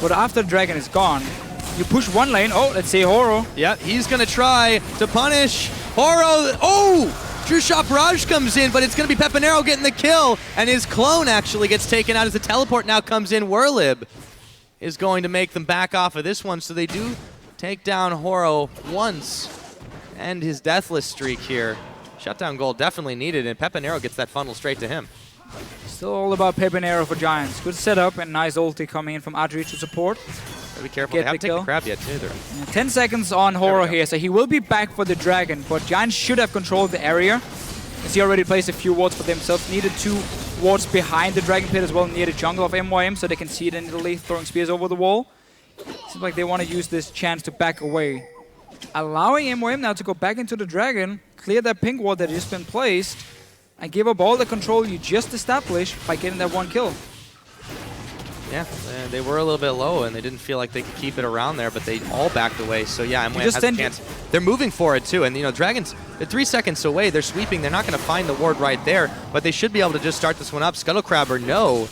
But after the dragon is gone, you push one lane. Oh, let's see Horo. Yeah, he's going to try to punish Horo. Oh! True Shot Barrage comes in, but it's going to be Pepinero getting the kill, and his clone actually gets taken out as the teleport now comes in. Whirlib is going to make them back off of this one, so they do take down Horo once. And his deathless streak here. Shutdown goal definitely needed, and Pepinero gets that funnel straight to him. Still all about Pepinero for Giants. Good setup and nice ulti coming in from Adri to support. Gotta be careful, they haven't taken the crab yet either. 10 seconds on Horo here, so he will be back for the dragon, but Giants should have controlled the area, as he already placed a few wards for themselves. Needed 2 wards behind the dragon pit as well, near the jungle of MYM, so they can see it in Italy, throwing spears over the wall. Seems like they want to use this chance to back away. Allowing MYM now to go back into the dragon, clear that pink ward that has just been placed, and give up all the control you just established by getting that 1 kill. Yeah, they were a little bit low, and they didn't feel like they could keep it around there, but they all backed away. So yeah, MYM has a chance. They're moving for it too, and you know, Dragons, they're 3 seconds away. They're sweeping. They're not going to find the ward right there, but they should be able to just start this one up. Scuttle Crabber, no.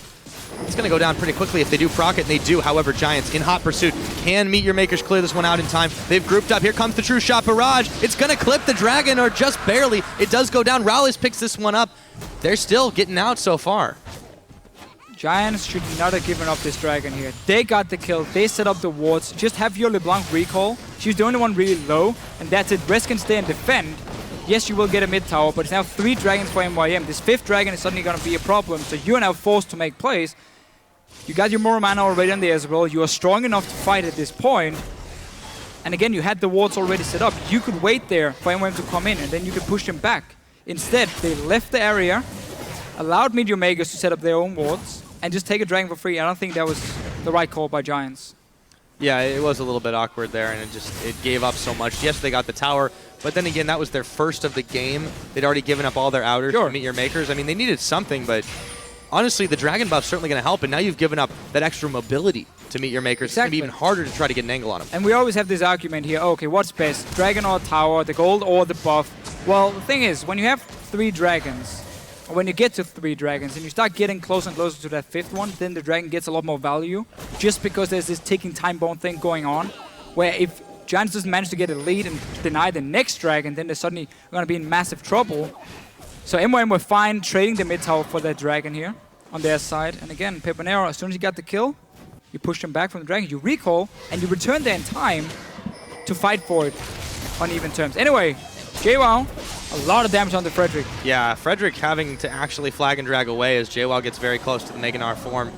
It's going to go down pretty quickly if they do proc it, and they do. However, Giants in hot pursuit. Can MeetYourMakers clear this one out in time? They've grouped up. Here comes the true shot barrage. It's going to clip the Dragon, or just barely. It does go down. Rallis picks this one up. They're still getting out so far. Giants should not have given up this Dragon here. They got the kill. They set up the wards. Just have your LeBlanc recall. She's the only one really low, and that's it. Rest can stay and defend. Yes, you will get a mid tower, but it's now 3 Dragons for MYM. This 5th Dragon is suddenly going to be a problem, so you are now forced to make plays. You got your more mana already on there as well. You are strong enough to fight at this point. And again, you had the wards already set up. You could wait there for MYM to come in, and then you could push them back. Instead, they left the area, allowed MeetYourMakers to set up their own wards, and just take a Dragon for free. I don't think that was the right call by Giants. Yeah, it was a little bit awkward there, and it gave up so much. Yes, they got the tower, but then again, that was their first of the game. They'd already given up all their outers to MeetYourMakers. I mean, they needed something, but honestly, the Dragon buff's certainly going to help, and now you've given up that extra mobility to MeetYourMakers. It's going to be even harder to try to get an angle on them. And we always have this argument here, okay, what's best, Dragon or tower, the gold or the buff? Well, the thing is, when you have 3 Dragons, or when you get to 3 Dragons, and you start getting closer and closer to that 5th one, then the Dragon gets a lot more value, just because there's this ticking time bomb thing going on, where if Giants doesn't manage to get a lead and deny the next Dragon, then they're suddenly going to be in massive trouble. So MYM were fine trading the mid tower for that Dragon here on their side. And again, Pepanero, as soon as you got the kill, you push them back from the Dragon, you recall, and you return there in time to fight for it on even terms. Anyway, JWoww, a lot of damage on the Frederick. Yeah, Frederick having to actually flag and drag away as JWoww gets very close to the Meganar form.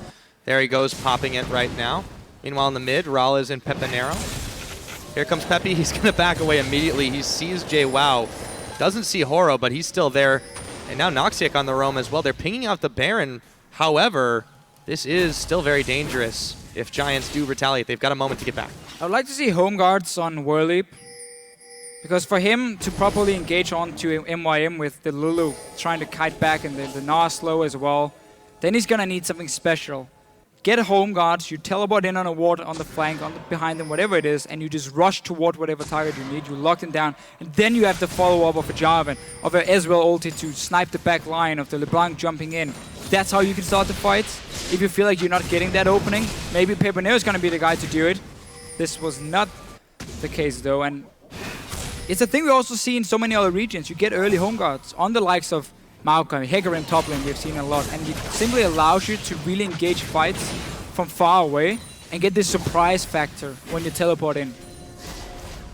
There he goes, popping it right now. Meanwhile, in the mid, Rallis and Pepanero. Here comes Peppy. He's going to back away immediately. He sees JWoww. Doesn't see Horo, but he's still there. And now Noxic on the roam as well. They're pinging out the Baron. However, this is still very dangerous if Giants do retaliate. They've got a moment to get back. I would like to see home guards on Whirleap, because for him to properly engage onto MYM with the Lulu trying to kite back and the Gnar slow as well, then he's going to need something special. Get a home guard, you teleport in on a ward on the flank, behind them, whatever it is, and you just rush toward whatever target you need. You lock them down, and then you have the follow-up of a Jarvan, of a Ezreal ulti to snipe the back line, of the LeBlanc jumping in. That's how you can start the fights. If you feel like you're not getting that opening, maybe Pepanero is going to be the guy to do it. This was not the case, though, and it's a thing we also see in so many other regions. You get early home guards on the likes of Maokai, Hecarim top lane, we've seen a lot, and it simply allows you to really engage fights from far away and get this surprise factor when you teleport in.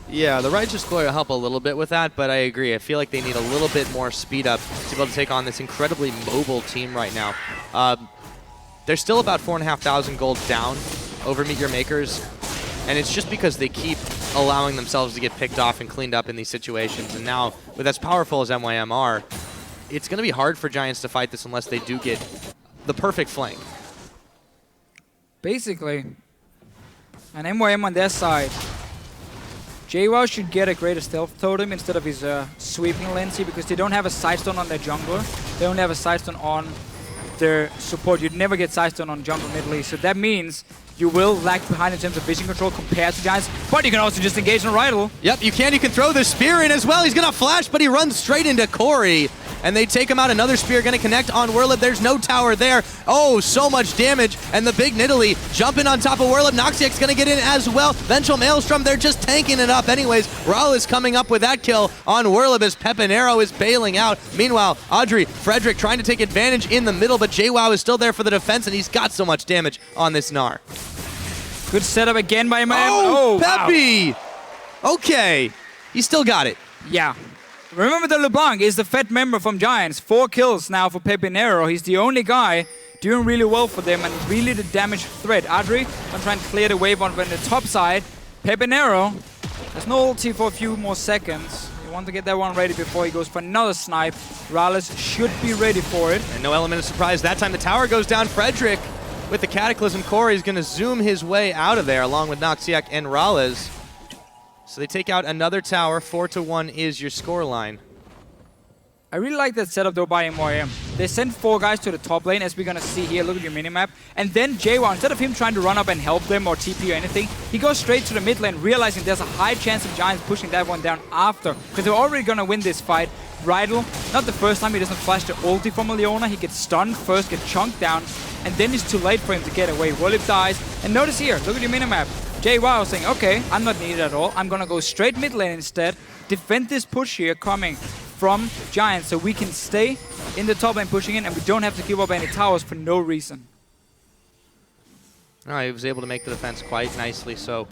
Yeah, the Righteous Glory will help a little bit with that, but I agree. I feel like they need a little bit more speed up to be able to take on this incredibly mobile team right now. They're still about 4,500 gold down over MeetYourMakers, and it's just because they keep allowing themselves to get picked off and cleaned up in these situations. And now, with as powerful as MYM are, it's going to be hard for Giants to fight this unless they do get the perfect flank. Basically, an MYM on their side, JWoww should get a greater stealth totem instead of his sweeping Lenzi, because they don't have a sidestone on their jungler. They don't have a sidestone on their support. You'd never get sidestone on jungle mid lane, so that means you will lag behind in terms of vision control compared to Giants, but you can also just engage on Riddle. Yep, you can. You can throw the spear in as well. He's going to flash, but he runs straight into Corey, and they take him out. Another spear going to connect on Whirlip. There's no tower there. Oh, so much damage, and the big Nidalee jumping on top of Whirlip. Noxiac's going to get in as well. Vengeful Maelstrom, they're just tanking it up anyways. Raul is coming up with that kill on Whirlip as Pepanero is bailing out. Meanwhile, Audrey, Frederick trying to take advantage in the middle, but JWoww is still there for the defense, and he's got so much damage on this Gnar. Good setup again by MYM. Oh, Peppy! Wow. Okay, he still got it. Yeah. Remember the LeBlanc is the fed member from Giants. 4 kills now for Pepanero. He's the only guy doing really well for them and really the damage threat. Adri, I'm trying to clear the wave on the top side. Pepanero has no ulti for a few more seconds. You want to get that one ready before he goes for another snipe. Rallis should be ready for it. And no element of surprise. That time the tower goes down. Frederick with the Cataclysm Core is going to zoom his way out of there along with Noxiac and Rallis. So they take out another tower. 4-1 is your scoreline. I really like that setup though by MYM. They sent 4 guys to the top lane, as we're gonna see here. Look at your minimap. And then JWoww, instead of him trying to run up and help them or TP or anything, he goes straight to the mid lane, realizing there's a high chance of Giants pushing that one down after, because they're already gonna win this fight. Riot, not the first time he doesn't flash the ulti from Leona. He gets stunned first, gets chunked down, and then it's too late for him to get away. Wolip dies. And notice here, look at your minimap. JWoww saying, okay, I'm not needed at all. I'm gonna go straight mid lane instead, defend this push here coming from Giants, so we can stay in the top lane pushing in, and we don't have to give up any towers for no reason. All right, he was able to make the defense quite nicely. So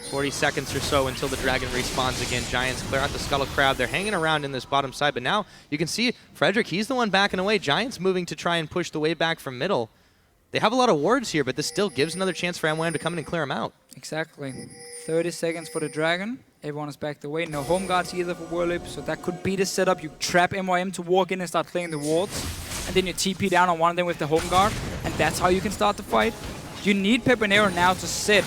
40 seconds or so until the dragon respawns again. Giants clear out the Scuttle Crab. They're hanging around in this bottom side, but now you can see Frederick, he's the one backing away. Giants moving to try and push the way back from middle. They have a lot of wards here, but this still gives another chance for MYM to come in and clear them out. Exactly. 30 seconds for the dragon. Everyone is backed away. No home guards either for Wolip, so that could be the setup. You trap MYM to walk in and start clearing the wards, and then you TP down on one of them with the home guard, and that's how you can start the fight. You need Pepinero now to sit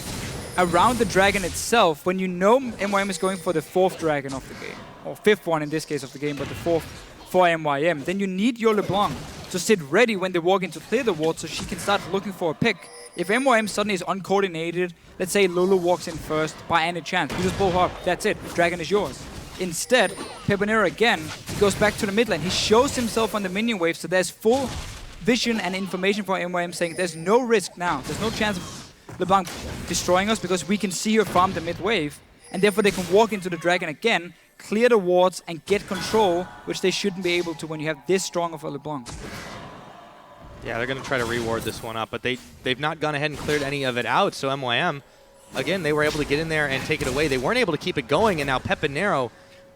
around the dragon itself when you know MYM is going for the 4th dragon of the game, or 5th one in this case of the game, but the 4th for MYM. Then you need your LeBlanc to sit ready when they walk in to clear the ward, so she can start looking for a pick. If MYM suddenly is uncoordinated, let's say Lulu walks in first by any chance, you just blow her up, that's it, dragon is yours. Instead, Pepinero again, he goes back to the mid lane, he shows himself on the minion wave, so there's full vision and information for MYM saying there's no risk now, there's no chance of LeBlanc destroying us because we can see her farm the mid wave, and therefore they can walk into the dragon again, clear the wards and get control, which they shouldn't be able to when you have this strong of a LeBlanc. Yeah, they're going to try to reward this one up, but they've not gone ahead and cleared any of it out, so MYM, again, they were able to get in there and take it away. They weren't able to keep it going, and now Pepinero,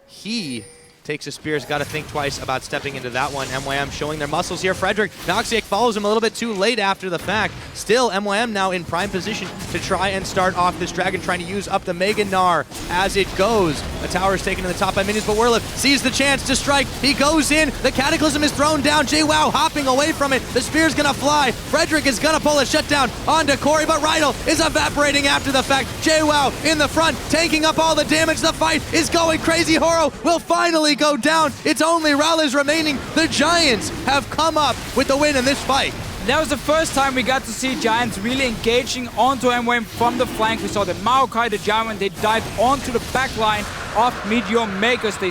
he takes a spear, has got to think twice about stepping into that one. MYM showing their muscles here. Frederick, Noxiac follows him a little bit too late after the fact. Still, MYM now in prime position to try and start off this dragon, trying to use up the Mega Gnar as it goes. The tower is taken in the top by minions, but Werlip sees the chance to strike. He goes in. The Cataclysm is thrown down. JWoww hopping away from it. The spear's going to fly. Frederick is going to pull a shutdown onto Corey, but Rydell is evaporating after the fact. JWoww in the front, taking up all the damage. The fight is going crazy. Horo will finally go down. It's only Rallis remaining. The Giants have come up with the win in this fight. That was the first time we got to see Giants really engaging onto MYM from the flank. We saw the Maokai, the Giant, they dived onto the back line of MeetYourMakers. They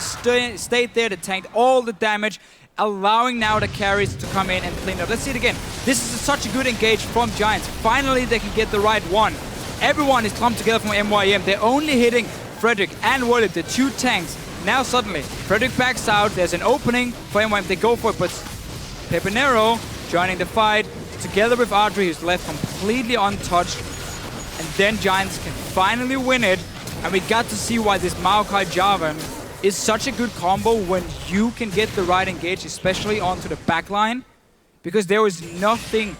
stayed there, they tanked all the damage, allowing now the carries to come in and clean up. Let's see it again. This is such a good engage from Giants. Finally, they can get the right one. Everyone is clumped together from MYM. They're only hitting Frederick and Wolip, the 2 tanks. Now suddenly, Frederick backs out. There's an opening for MYM. They go for it, but Pepinero joining the fight together with Audrey, who's left completely untouched. And then Giants can finally win it. And we got to see why this Maokai Jarvan is such a good combo when you can get the right engage, especially onto the back line. Because there was nothing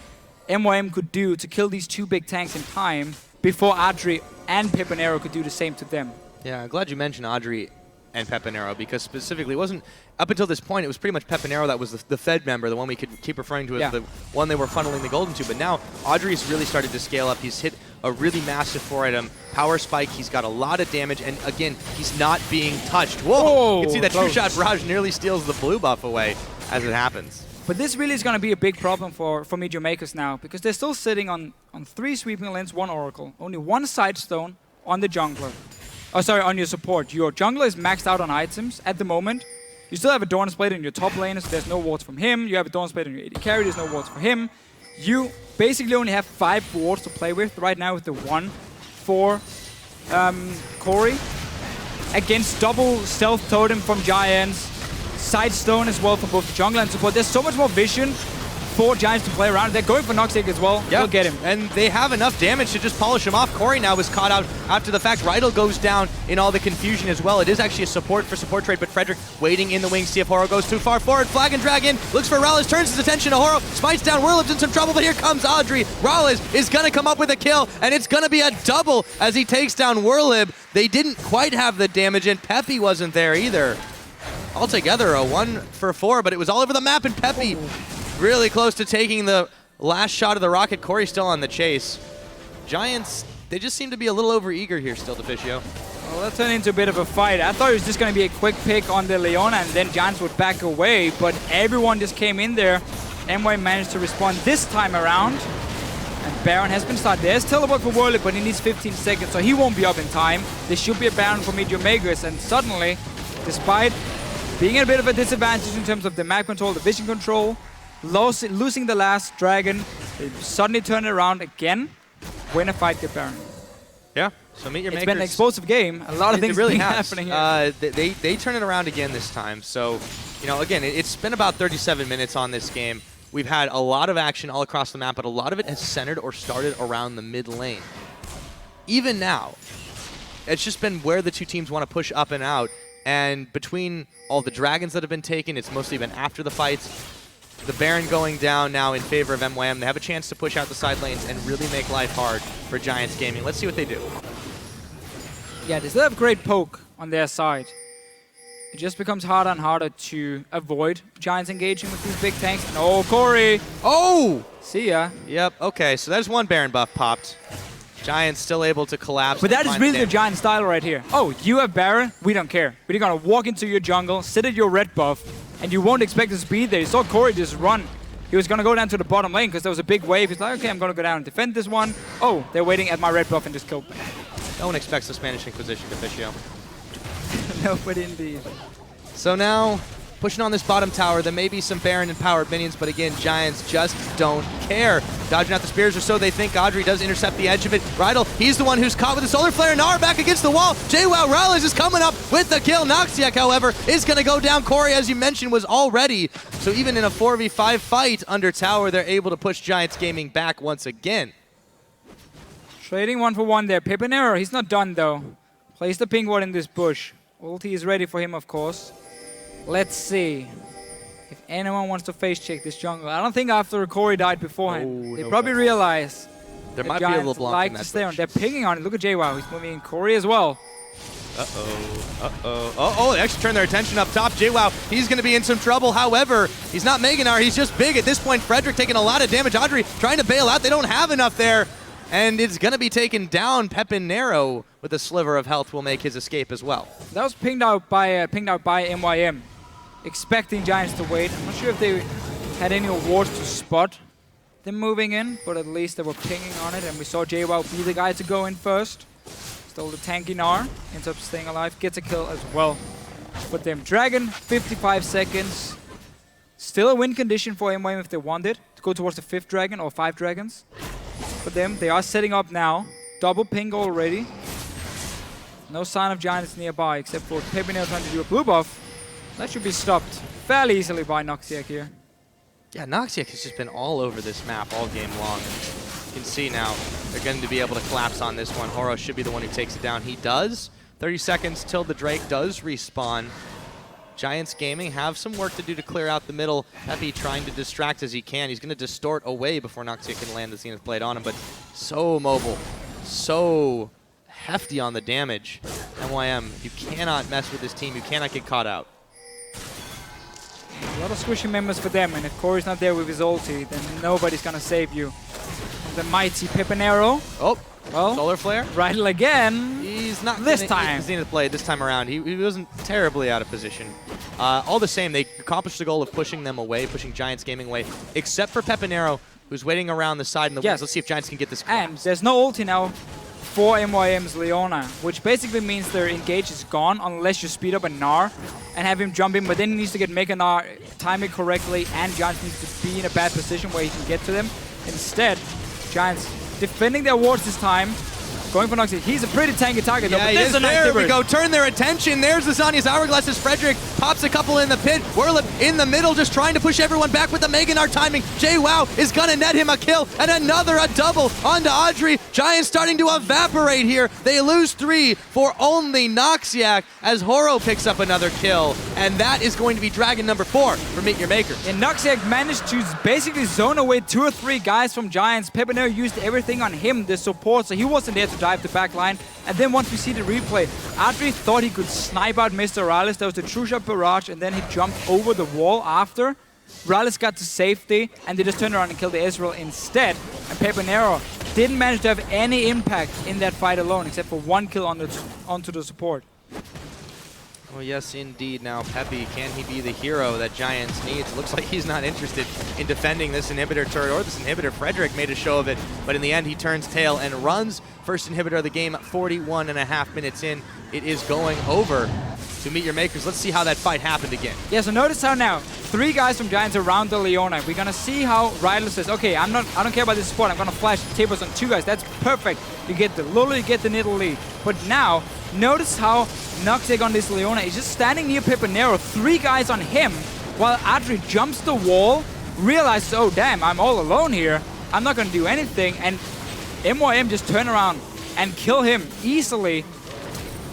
MYM could do to kill these 2 big tanks in time before Audrey and Pepinero could do the same to them. Yeah, I'm glad you mentioned Audrey and Pepinero, because specifically it wasn't, up until this point, it was pretty much Pepinero that was the Fed member, the one we could keep referring to as the one they were funneling the gold into. But now Audrey's really started to scale up. He's hit a really massive 4-item power spike. He's got a lot of damage, and again, he's not being touched. Whoa! You can see that two-shot barrage nearly steals the blue buff away as it happens. But this really is going to be a big problem for MeetYourMakers now, because they're still sitting on 3 sweeping lanes, 1 oracle, only 1 side stone on the jungler. Oh, sorry, on your support. Your jungler is maxed out on items at the moment. You still have a Dawn's Blade in your top lane, so there's no wards from him. You have a Dawn's Blade in your AD carry, there's no wards for him. You basically only have 5 wards to play with right now, with the 1 for Corey. Against double Stealth Totem from Giants. Side stone as well for both the jungler and support. There's so much more vision for Giants to play around. They're going for Noxiac as well. They'll get him. And they have enough damage to just polish him off. Corey now was caught out after the fact. Rydell goes down in all the confusion as well. It is actually a support for support trade, but Frederick waiting in the wings. See if Horo goes too far forward. Flag and drag in. Looks for Rallis. Turns his attention to Horo. Smites down. Werlip's in some trouble, but here comes Audrey. Rallis is going to come up with a kill, and it's going to be a double as he takes down Werlip. They didn't quite have the damage, and Peppy wasn't there either. Altogether, a 1 for 4, but it was all over the map, and Peppy really close to taking the last shot of the rocket. Corey still on the chase. Giants, they just seem to be a little over-eager here still, Deficio. Oh Well, that turned into a bit of a fight. I thought it was just going to be a quick pick on the Leona, and then Giants would back away, but everyone just came in there. MYM managed to respond this time around, and Baron has been started. There's teleport for Whirly, but he needs 15 seconds, so he won't be up in time. There should be a Baron for MeetYourMakers, and suddenly, despite being at a bit of a disadvantage in terms of the map control, the vision control, losing the last dragon, they suddenly turn it around again, win a fight, get Baron. Yeah, so MeetYourMakers. It's been an explosive game. A lot of things really happening here. They turn it around again this time. So, you know, again, it's been about 37 minutes on this game. We've had a lot of action all across the map, but a lot of it has centered or started around the mid lane. Even now, it's just been where the two teams want to push up and out. And between all the dragons that have been taken, it's mostly been after the fights. The Baron going down now in favor of MYM. They have a chance to push out the side lanes and really make life hard for Giants Gaming. Let's see what they do. Yeah, they still have great poke on their side. It just becomes harder and harder to avoid Giants engaging with these big tanks. And oh, Corey! Oh! See ya. Yep, okay, so there's one Baron buff popped. Giants still able to collapse. But that is really the Giant style right here. Oh, you have Baron? We don't care. We're gonna walk into your jungle, sit at your red buff, and you won't expect us to be there. You saw Corey just run. He was gonna go down to the bottom lane because there was a big wave. He's like, okay, I'm gonna go down and defend this one. Oh, they're waiting at my red buff and just killed me. No one expects the Spanish Inquisition to Officio. Nobody indeed. So now, pushing on this bottom tower, there may be some Baron and powered minions, but again, Giants just don't care. Dodging out the spears or so they think. Audrey does intercept the edge of it. Rydell, he's the one who's caught with the Solar Flare. Nara back against the wall. JWoww Rallis is coming up with the kill. Noxiac, however, is going to go down. Corey, as you mentioned, was already. So even in a 4v5 fight under tower, they're able to push Giants Gaming back once again. Trading 1-for-1 there. Pepinero, he's not done though. Place the pink ward in this bush. Ulti is ready for him, of course. Let's see if anyone wants to face check this jungle. I don't think after Corey died beforehand, they probably realize there might be a little block like to stay on. They're pinging on it. Look at JWoww. He's moving in. Corey as well. They actually turned their attention up top. JWoww, he's going to be in some trouble. However, he's not Meganar. He's just big. At this point, Frederick taking a lot of damage. Audrey trying to bail out. They don't have enough there. And it's going to be taken down. Pepinero with a sliver of health will make his escape as well. That was pinged out by MYM, expecting Giants to wait. I'm not sure if they had any awards to spot them moving in, but at least they were pinging on it, and we saw JWoww be the guy to go in first. Stole the tanky Gnar, ends up staying alive, gets a kill as well. But them Dragon, 55 seconds. Still a win condition for MYM if they want it, to go towards the 5th dragon or 5 dragons. For them, they are setting up now. Double ping already. No sign of Giants nearby, except for Pepinero trying to do a blue buff. That should be stopped fairly easily by Noxiac here. Yeah, Noxiac has just been all over this map all game long. And you can see now they're going to be able to collapse on this one. Horo should be the one who takes it down. He does. 30 seconds till the Drake does respawn. Giants Gaming have some work to do to clear out the middle. Peppy trying to distract as he can. He's going to distort away before Noxiac can land the Zenith Blade on him, but so mobile, so hefty on the damage. MYM, you cannot mess with this team. You cannot get caught out. A lot of squishy members for them, and if Corey's not there with his ulti, then nobody's going to save you. The mighty Pepinero. Oh, well, Solar Flare. Rydell again. He's not this time. The Zenith Blade this time around. He wasn't terribly out of position. All the same, they accomplished the goal of pushing them away, pushing Giants Gaming away, except for Pepinero, who's waiting around the side in the wings. Let's see if Giants can get this collapse. And there's no ulti now for MYM's Leona, which basically means their engage is gone unless you speed up a Gnar and have him jump in, but then he needs to get Mega Gnar, time it correctly, and Giants needs to be in a bad position where he can get to them. Instead, Giants defending their wards this time, going for Noxiac. He's a pretty tanky target, though, but this is a nice there we go. Turn their attention. There's the Zanya's Hourglass as Frederick pops a couple in the pit. Whirlip in the middle, just trying to push everyone back with the Mega Gnar timing. JWoww is going to net him a kill, and a double onto Audrey. Giants starting to evaporate here. They lose 3 for only Noxiac as Horo picks up another kill, and that is going to be Dragon number 4 for MeetYourMakers. And Noxiac managed to basically zone away 2 or 3 guys from Giants. Pepinero used everything on him, the support, so he wasn't there to dive the back line. And then once we see the replay, Audrey thought he could snipe out Mr. Rallis. There was the true shot barrage, and then he jumped over the wall after. Rallis got to safety, and they just turned around and killed the Israel instead. And Pepenero didn't manage to have any impact in that fight alone, except for 1 kill onto the support. Oh, yes, indeed. Now, Pepe, can he be the hero that Giants needs? Looks like he's not interested in defending this inhibitor turret or this inhibitor. Frederick made a show of it, but in the end, he turns tail and runs. First inhibitor of the game, 41.5 minutes in. It is going over to MeetYourMakers. Let's see how that fight happened again. Yeah, so notice how now 3 guys from Giants around the Leona. We're gonna see how Riot says, okay, I don't care about this support. I'm gonna flash tables on 2 guys. That's perfect. You get the Lulu, you get the Niddle lead. But now, notice how Noxic on this Leona is just standing near Pepenero, 3 guys on him, while Adri jumps the wall, realizes, oh damn, I'm all alone here. I'm not gonna do anything, and MYM just turn around and kill him easily,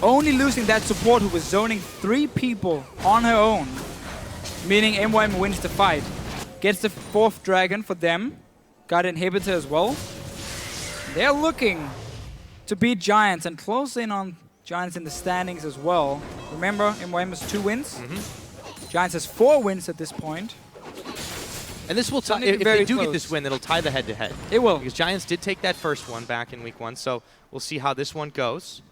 only losing that support who was zoning 3 people on her own, meaning MYM wins the fight. Gets the 4th dragon for them, got inhibitor as well. They're looking to beat Giants and close in on Giants in the standings as well. Remember, MYM has 2 wins. Giants has 4 wins at this point. And this will tie, if they do get this win, it'll tie the head-to-head. It will. Because Giants did take that first one back in week 1, so we'll see how this one goes.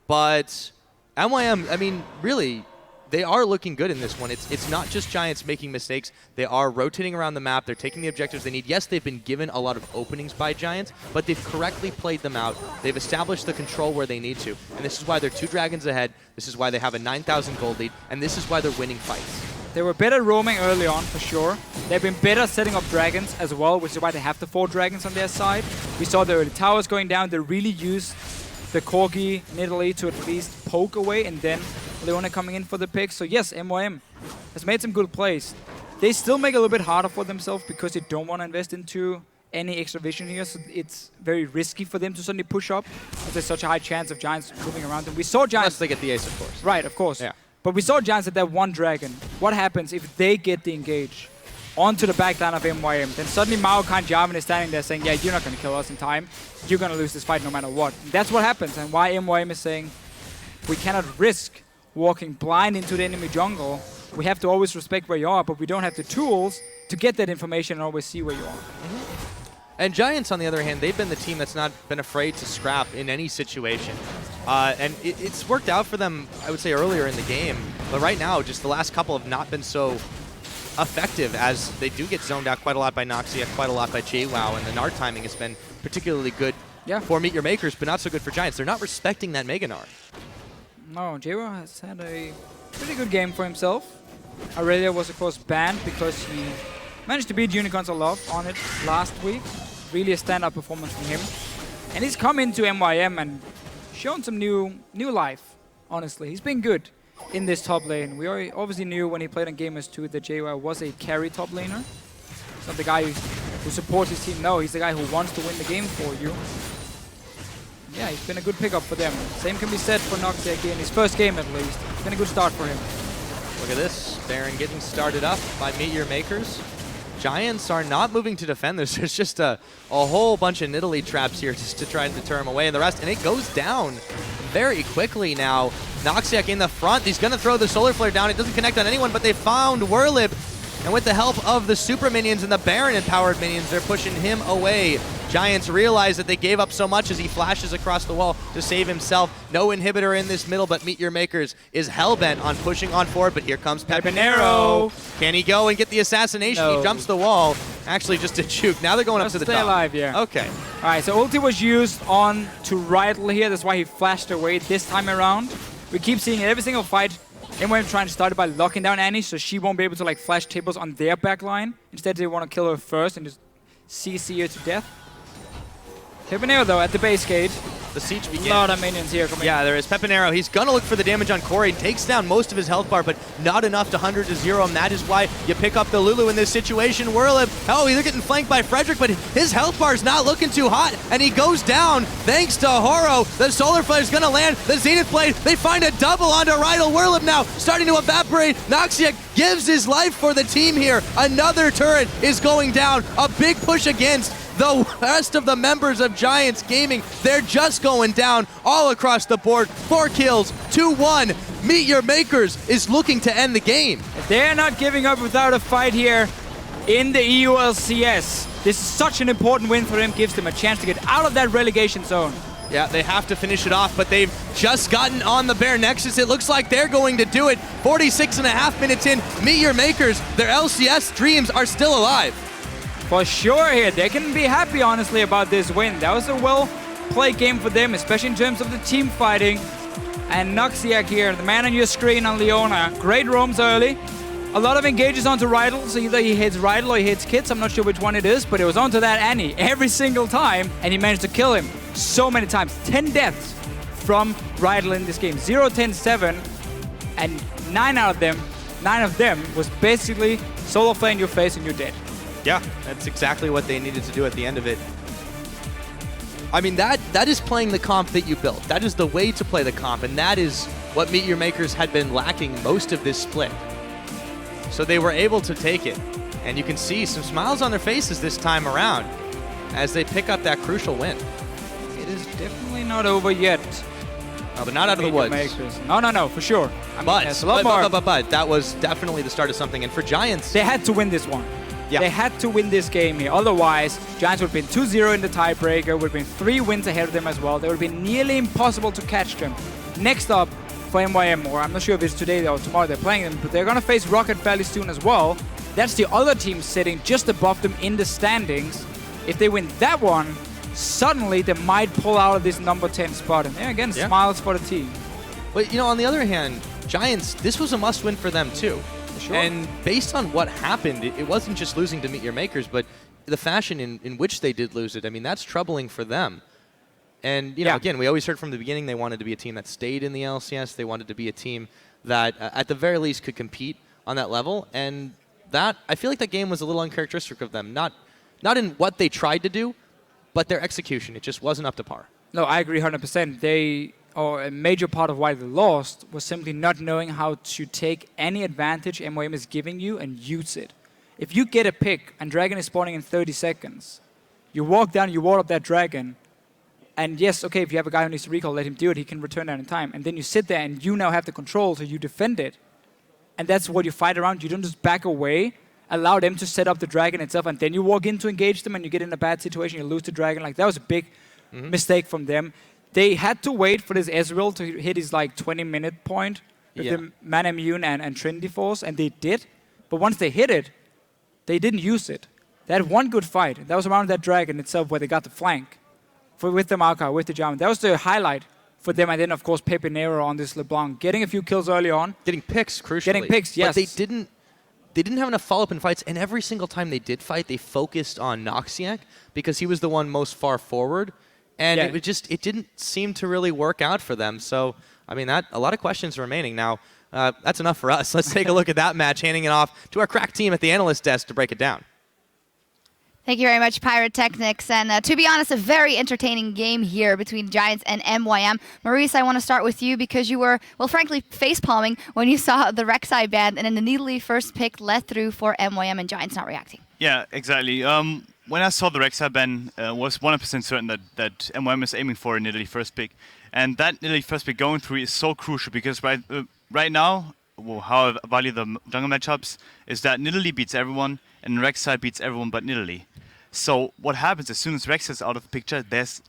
But MYM, I mean, really, they are looking good in this one. It's not just Giants making mistakes. They are rotating around the map. They're taking the objectives they need. Yes, they've been given a lot of openings by Giants, but they've correctly played them out. They've established the control where they need to. And this is why they're 2 dragons ahead. This is why they have a 9,000 gold lead. And this is why they're winning fights. They were better roaming early on, for sure. They've been better setting up dragons as well, which is why they have the 4 dragons on their side. We saw the early towers going down. They really used the Corgi Nidalee to at least poke away, and then Leona coming in for the pick. So yes, MYM has made some good plays. They still make it a little bit harder for themselves because they don't want to invest into any extra vision here, so it's very risky for them to suddenly push up, because there's such a high chance of Giants moving around them. We saw Giants... Unless they get the ace, of course. Right, of course. Yeah. But we saw Giants at that 1 dragon. What happens if they get the engage onto the backline of MYM? Then suddenly Maokai Jarvan is standing there saying, yeah, you're not going to kill us in time. You're going to lose this fight no matter what. And that's what happens, and why MYM is saying we cannot risk walking blind into the enemy jungle. We have to always respect where you are, but we don't have the tools to get that information and always see where you are. And Giants, on the other hand, they've been the team that's not been afraid to scrap in any situation. And it's worked out for them, I would say, earlier in the game. But right now, just the last couple have not been so effective, as they do get zoned out quite a lot by Noxia, quite a lot by JWoww, and the Nard timing has been particularly good for MeetYourMakers, but not so good for Giants. They're not respecting that Mega Nard. No, JWoww has had a pretty good game for himself. Aurelia was, of course, banned because he managed to beat Unicorns a lot on it last week. Really a standout performance from him. And he's come into MYM and shown some new life, honestly. He's been good in this top lane. We obviously knew when he played on Gamers 2 that JWoww was a carry top laner. He's not the guy who supports his team. No, he's the guy who wants to win the game for you. Yeah, he's been a good pickup for them. Same can be said for Noxic in his first game at least. It's been a good start for him. Look at this. Baron getting started up by MeetYourMakers. Giants are not moving to defend this. There's just a whole bunch of Nidalee traps here just to try and deter him away, and the rest, and it goes down very quickly now. Noxic in the front. He's going to throw the Solar Flare down. It doesn't connect on anyone, but they found Whirlib. And with the help of the Super Minions and the Baron-empowered minions, they're pushing him away. Giants realize that they gave up so much as he flashes across the wall to save himself. No inhibitor in this middle, but MeetYourMakers is hellbent on pushing on forward, but here comes Pepenero. Can he go and get the assassination? No. He jumps the wall. Actually, just a juke. Now they're going up to the top. Stay alive, yeah. Okay. All right, so ulti was used on to Riot here. That's why he flashed away this time around. We keep seeing it every single fight. MYM trying to start it by locking down Annie, so she won't be able to like flash tables on their backline. Instead, they want to kill her first and just CC her to death. Pepenero, though, at the base gate. The siege begins. A lot of minions here coming. Yeah, there is Pepenero. He's going to look for the damage on Corey. Takes down most of his health bar, but not enough to 100 to 0. And that is why you pick up the Lulu in this situation. Whirlib, oh, he's getting flanked by Frederick, but his health bar is not looking too hot. And he goes down thanks to Horo. The Solar Flare is going to land. The Zenith Blade, they find a double onto Rydal. Whirlib now starting to evaporate. Noxic gives his life for the team here. Another turret is going down. A big push against the rest of the members of Giants Gaming. They're just going down all across the board. 4 kills, 2-1. MeetYourMakers is looking to end the game. They're not giving up without a fight here in the EU LCS. This is such an important win for them, gives them a chance to get out of that relegation zone. Yeah, they have to finish it off, but they've just gotten on the Bear Nexus. It looks like they're going to do it. 46.5 minutes in, MeetYourMakers, their LCS dreams are still alive. For sure here, they can be happy, honestly, about this win. That was a well-played game for them, especially in terms of the team fighting. And Noxiac here, the man on your screen on Leona. Great roams early. A lot of engages onto Rydal, so either he hits Rydal or he hits Kits. I'm not sure which one it is, but it was onto that Annie every single time, and he managed to kill him so many times. 10 deaths from Rydal in this game. 0, 10, 7, and 9 of them was basically solo flare in your face and you're dead. Yeah, that's exactly what they needed to do at the end of it. I mean, that is playing the comp that you built. That is the way to play the comp, and that is what MeetYourMakers had been lacking most of this split. So they were able to take it, and you can see some smiles on their faces this time around as they pick up that crucial win. It is definitely not over yet. No, but not out of the woods. No, for sure. I mean, but that was definitely the start of something, and for Giants... They had to win this one. Yeah. They had to win this game here. Otherwise, Giants would have been 2-0 in the tiebreaker, would have been 3 wins ahead of them as well. They would have been nearly impossible to catch them. Next up, for MYM, or I'm not sure if it's today or tomorrow they're playing them, but they're going to face Rocket fairly soon as well. That's the other team sitting just above them in the standings. If they win that one, suddenly they might pull out of this number 10 spot. And there again, smiles for the team. But, you know, on the other hand, Giants, this was a must-win for them too. Sure. And based on what happened, it wasn't just losing to MeetYourMakers, but the fashion in which they did lose it. I mean, that's troubling for them. And, you know, again, we always heard from the beginning they wanted to be a team that stayed in the LCS. They wanted to be a team that, at the very least, could compete on that level. And that, I feel like that game was a little uncharacteristic of them. Not in what they tried to do, but their execution. It just wasn't up to par. No, I agree 100%. Or a major part of why they lost was simply not knowing how to take any advantage MYM is giving you and use it. If you get a pick and Dragon is spawning in 30 seconds, you walk down, you ward up that Dragon, and yes, okay, if you have a guy who needs to recall, let him do it, he can return that in time. And then you sit there and you now have the control, so you defend it. And that's what you fight around. You don't just back away, allow them to set up the Dragon itself, and then you walk in to engage them and you get in a bad situation, you lose the Dragon. Like, that was a big mistake from them. They had to wait for this Ezreal to hit his like 20-minute point with the Mana Immune and Trinity Force, and they did. But once they hit it, they didn't use it. They had one good fight. That was around that Dragon itself where they got the flank with the Maokai, with the Jarvan. That was the highlight for them. And then, of course, Pepinero on this LeBlanc, getting a few kills early on. Getting picks, crucially. Getting picks, yes. But they didn't have enough follow-up in fights, and every single time they did fight, they focused on Noxiac because he was the one most far forward. And it didn't seem to really work out for them. So, I mean, a lot of questions remaining. Now, that's enough for us. Let's take a look at that match, handing it off to our crack team at the analyst desk to break it down. Thank you very much, Pyrotechnics. And to be honest, a very entertaining game here between Giants and MYM. Maurice, I want to start with you because you were, well, frankly, face-palming when you saw the Rek'Sai ban and then the neatly first pick led through for MYM and Giants not reacting. Yeah, exactly. When I saw the Rek'Sai ban, was 100% certain that MYM is aiming for a Nidalee first pick. And that Nidalee first pick going through is so crucial because right now, how I value the jungle matchups is that Nidalee beats everyone and Rek'Sai beats everyone but Nidalee. So what happens as soon as Rek'Sai is out of the picture, there's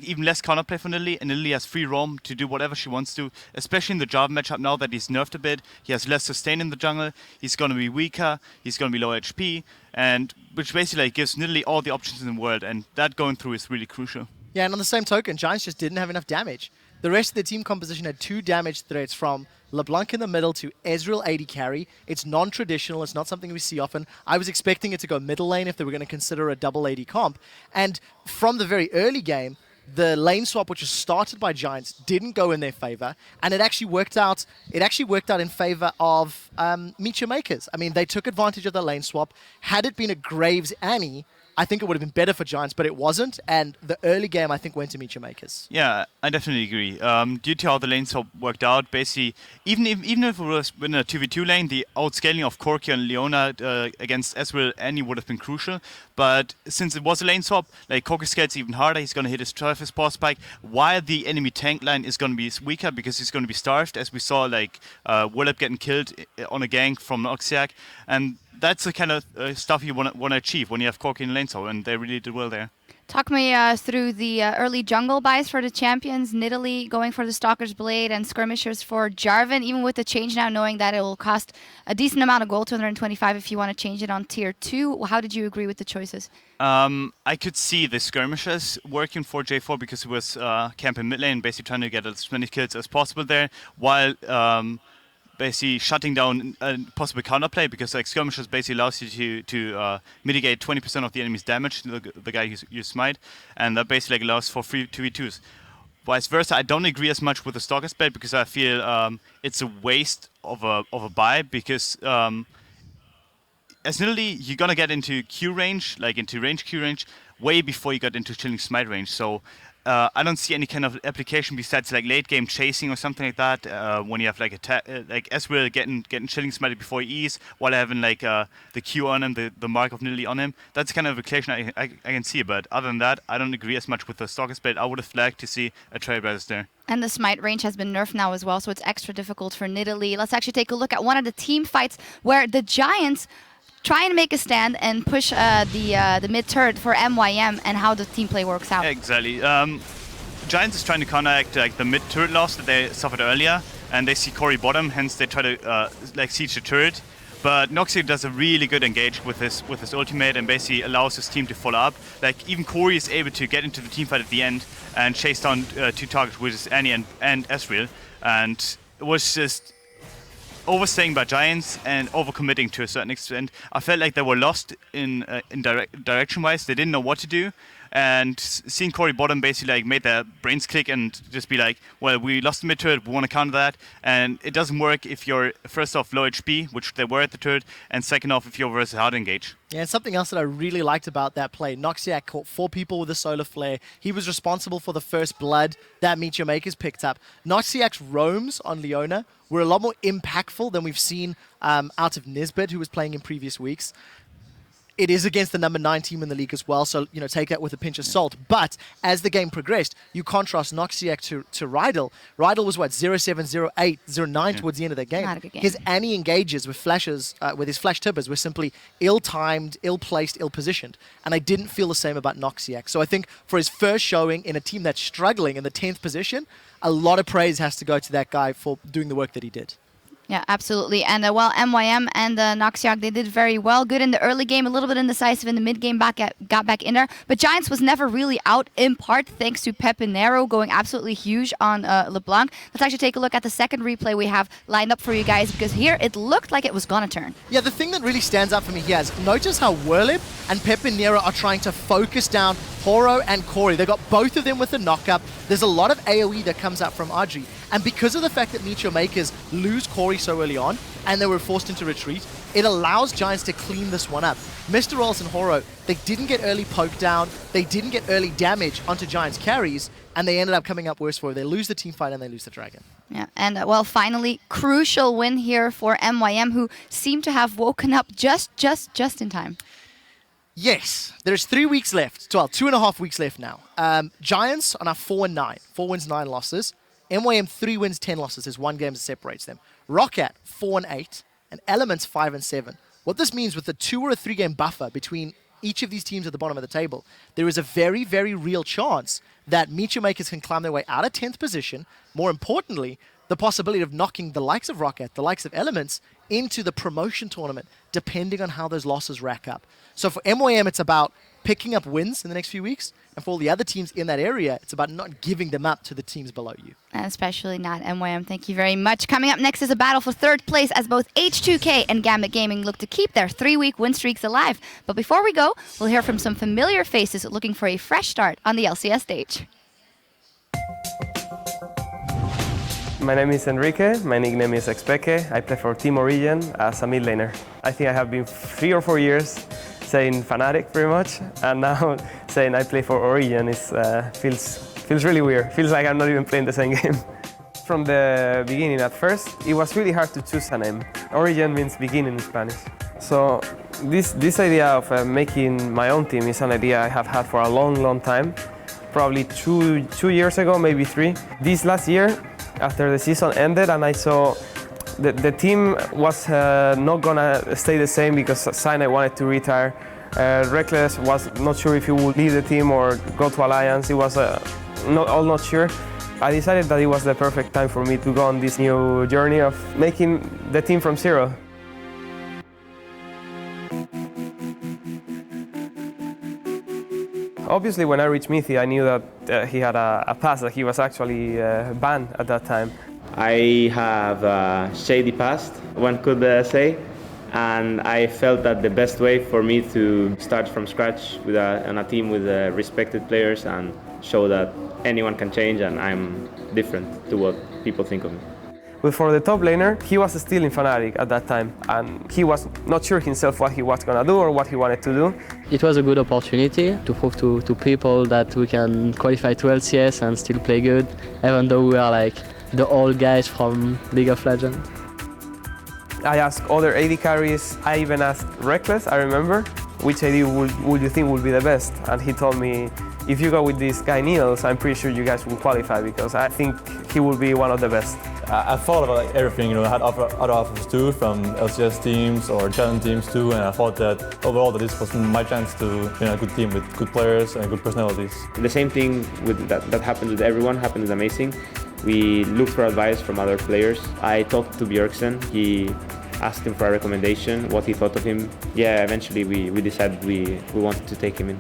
even less counterplay for Nidalee, and Nidalee has free roam to do whatever she wants to, especially in the Jarvan matchup now that he's nerfed a bit. He has less sustain in the jungle, he's going to be weaker, he's going to be low HP, and which basically gives Nidalee all the options in the world, and that going through is really crucial. Yeah, and on the same token, Giants just didn't have enough damage. The rest of the team composition had 2 damage threats from LeBlanc in the middle to Ezreal AD carry. It's non-traditional. It's not something we see often. I was expecting it to go middle lane if they were going to consider a double AD comp. And from the very early game, the lane swap, which was started by Giants, didn't go in their favor, and it actually worked out. It actually worked out in favor of MeetYourMakers. I mean, they took advantage of the lane swap. Had it been a Graves Annie, I think it would have been better for Giants, but it wasn't. And the early game, I think, went to MeetYourMakers. Yeah, I definitely agree. Due to how the lane swap worked out, basically, even if it was in a 2v2 lane, the outscaling of Corki and Leona against Ezreal Annie would have been crucial. But since it was a lane swap, like Corki scales even harder. He's going to hit his Turf's paw spike, while the enemy tank line is going to be weaker because he's going to be starved, as we saw like Willep getting killed on a gank from Noxiac. And that's the kind of stuff you want to achieve when you have Corki in lane swap, and they really did well there. Talk me through the early jungle buys for the champions. Nidalee going for the Stalker's Blade and Skirmishers for Jarvan, even with the change now, knowing that it will cost a decent amount of gold, 225 if you want to change it on tier 2. How did you agree with the choices? I could see the Skirmishers working for J4 because he was camping mid lane, basically trying to get as many kills as possible there, while basically shutting down a possible counterplay, because like Skirmishers basically allows you to mitigate 20% of the enemy's damage, the guy you smite, and that basically like allows for free 2v2s. Vice versa, I don't agree as much with the Stalker's Blade, because I feel it's a waste of a buy, because as Nidalee, you're gonna get into Q range, like into range Q range, way before you got into chilling smite range. So I don't see any kind of application besides like late game chasing or something like that. When you have like like Ezreal getting chilling smite before he E's, while having like the Q on him, the mark of Nidalee on him. That's kind of application I can see. But other than that, I don't agree as much with the Stalker's Blade. I would have liked to see a Trailblazers there. And the smite range has been nerfed now as well, so it's extra difficult for Nidalee. Let's actually take a look at one of the team fights where the Giants try and make a stand and push the mid turret for MYM, and how the team play works out. Exactly. Giants is trying to counteract like the mid turret loss that they suffered earlier, and they see Corey bottom, hence they try to like siege the turret. But Noxiac does a really good engage with his ultimate, and basically allows his team to follow up. Like even Corey is able to get into the team fight at the end and chase down 2 targets, which is Annie and Ezreal, and it was just overstaying by Giants and overcommitting to a certain extent. I felt like they were lost in direction-wise. They didn't know what to do. And seeing Corey bottom basically like made their brains click and just be like, well, we lost the mid turret, we want to counter that. And it doesn't work if you're first off low HP, which they were at the turret, and second off if you're versus hard engage. Yeah, and something else that I really liked about that play, Noxiac caught 4 people with a solar flare. He was responsible for the first blood that MeetYourMakers picked up. Noxiac's roams on Leona were a lot more impactful than we've seen out of Nisbet, who was playing in previous weeks. It is against the number 9 team in the league as well, so take that with a pinch of salt. But as the game progressed, you contrast Noxiac to Riot. Riot was what, 0-7, 0-8, 0-9 towards the end of the game. Not a good game. His Annie engages with flashes, with his flash tippers, were simply ill-timed, ill-placed, ill-positioned. And I didn't feel the same about Noxiac. So I think for his first showing in a team that's struggling in the 10th position, a lot of praise has to go to that guy for doing the work that he did. Yeah, absolutely. And while MYM and Noxiac, they did very well. Good in the early game, a little bit indecisive in the mid game, got back in there. But Giants was never really out, in part thanks to Pepinero going absolutely huge on LeBlanc. Let's actually take a look at the second replay we have lined up for you guys, because here it looked like it was going to turn. Yeah, the thing that really stands out for me here is notice how Whirlip and Pepinero are trying to focus down Horo and Corey. They got both of them with the knockup. There's a lot of AoE that comes out from Audrey. And because of the fact that MeetYourMakers lose Corey so early on, and they were forced into retreat, it allows Giants to clean this one up. Mr. Rolls and Horo, they didn't get early poke down, they didn't get early damage onto Giants carries, and they ended up coming up worse for it. They lose the team fight and they lose the dragon. Yeah, and well, finally, crucial win here for MYM, who seem to have woken up just in time. Yes, there's 3 weeks left. Well, 2.5 weeks left now. Giants are now 4-9. 4 wins, 9 losses. MYM 3 wins, 10 losses. There's 1 game that separates them. Rocket 4-8, and Elements 5-7. What this means with the 2 or a 3 game buffer between each of these teams at the bottom of the table, there is a very, very real chance that MeetYourMakers can climb their way out of 10th position. More importantly, the possibility of knocking the likes of Rocket, the likes of Elements, into the promotion tournament, depending on how those losses rack up. So for MYM, it's about picking up wins in the next few weeks, and for all the other teams in that area, it's about not giving them up to the teams below you. And especially not MYM. Thank you very much. Coming up next is a battle for 3rd place, as both H2K and Gambit Gaming look to keep their 3-week win streaks alive. But before we go, we'll hear from some familiar faces looking for a fresh start on the LCS stage. My name is Enrique, my nickname is Expeke. I play for Team Origin as a mid laner. I think I have been 3 or 4 years saying Fnatic pretty much, and now saying I play for Origin feels really weird. Feels like I'm not even playing the same game. From the beginning, at first, it was really hard to choose a name. Origin means beginning in Spanish. So this idea of making my own team is an idea I have had for a long time. Probably two years ago, maybe 3. This last year, after the season ended and I saw the team was not gonna stay the same because Cyanide wanted to retire. Reckless was not sure if he would leave the team or go to Alliance. It was not sure. I decided that it was the perfect time for me to go on this new journey of making the team from zero. Obviously, when I reached Mithi, I knew that he had a past, that he was actually banned at that time. I have a shady past, one could say, and I felt that the best way for me to start from scratch on a team with respected players and show that anyone can change and I'm different to what people think of me. But for the top laner, he was still in Fnatic at that time, and he was not sure himself what he was gonna do or what he wanted to do. It was a good opportunity to prove to people that we can qualify to LCS and still play good, even though we are like the old guys from League of Legends. I asked other AD carries, I even asked Reckless, I remember, which AD would you think would be the best? And he told me, if you go with this guy Niels, I'm pretty sure you guys will qualify because I think he will be one of the best. I thought about like everything, you know, I had other offers too from LCS teams or challenge teams too, and I thought that overall that this was my chance to be in a good team with good players and good personalities. The same thing with that happened with everyone, happened with Amazing. We looked for advice from other players. I talked to Björksen, he asked him for a recommendation, what he thought of him. Yeah, eventually we decided we wanted to take him in.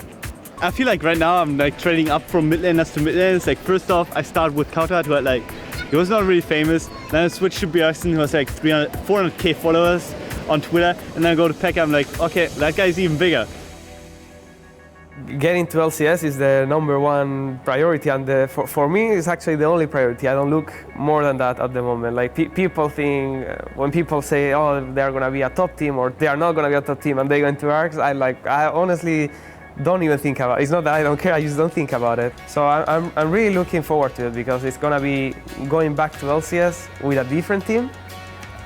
I feel like right now I'm like trading up from mid laners to mid laners. Like first off, I started with Kautat, who had like, he was not really famous. Then I switched to Björksen, who has like 400k followers on Twitter. And then I go to Pekka, I'm like, okay, that guy's even bigger. Getting to LCS is the #1 priority, and for me it's actually the only priority. I don't look more than that at the moment. Like people think, when people say, oh, they're gonna be a top team or they are not gonna be a top team and they go into ARCs, I honestly don't even think about it. It's not that I don't care, I just don't think about it. So I'm really looking forward to it because it's gonna be going back to LCS with a different team.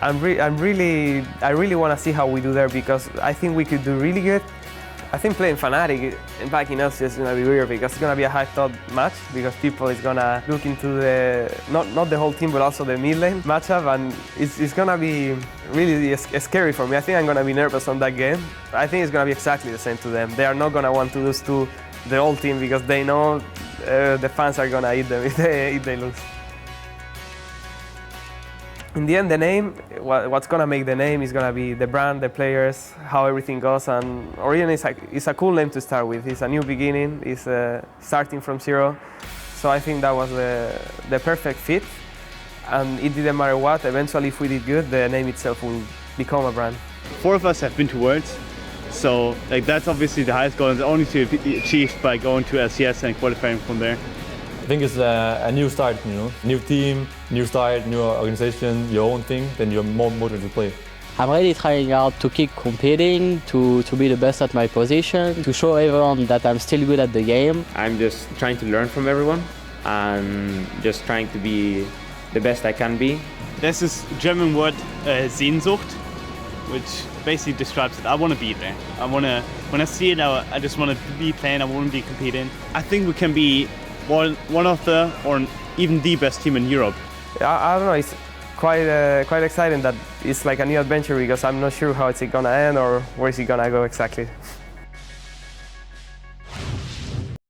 I really want to see how we do there because I think we could do really good. I think playing Fnatic back in LCS is gonna be weird because it's gonna be a high-top match because people is gonna look into the not the whole team but also the mid lane matchup, and it's gonna be really scary for me. I think I'm gonna be nervous on that game. I think it's gonna be exactly the same to them. They are not gonna want to lose to the whole team because they know the fans are gonna eat them if they lose. In the end, the name, what's gonna make the name is gonna be the brand, the players, how everything goes, and Origin is a cool name to start with. It's a new beginning, it's starting from zero. So I think that was the perfect fit, and it didn't matter what. Eventually, if we did good, the name itself will become a brand. 4 of us have been to Worlds, so like that's obviously the highest goal and only to be achieved by going to LCS and qualifying from there. I think it's a new start, you know, new team, new start, new organization, your own thing, then you're more motivated to play. I'm really trying out to keep competing, to be the best at my position, to show everyone that I'm still good at the game. I'm just trying to learn from everyone and just trying to be the best I can be. There's this German word, Sehnsucht, which basically describes it. I want to be there. When I see it, I just want to be playing, I want to be competing. I think we can be one of the, or even the best team in Europe. I don't know, it's quite exciting that it's like a new adventure because I'm not sure how it's gonna end or where it's gonna go exactly.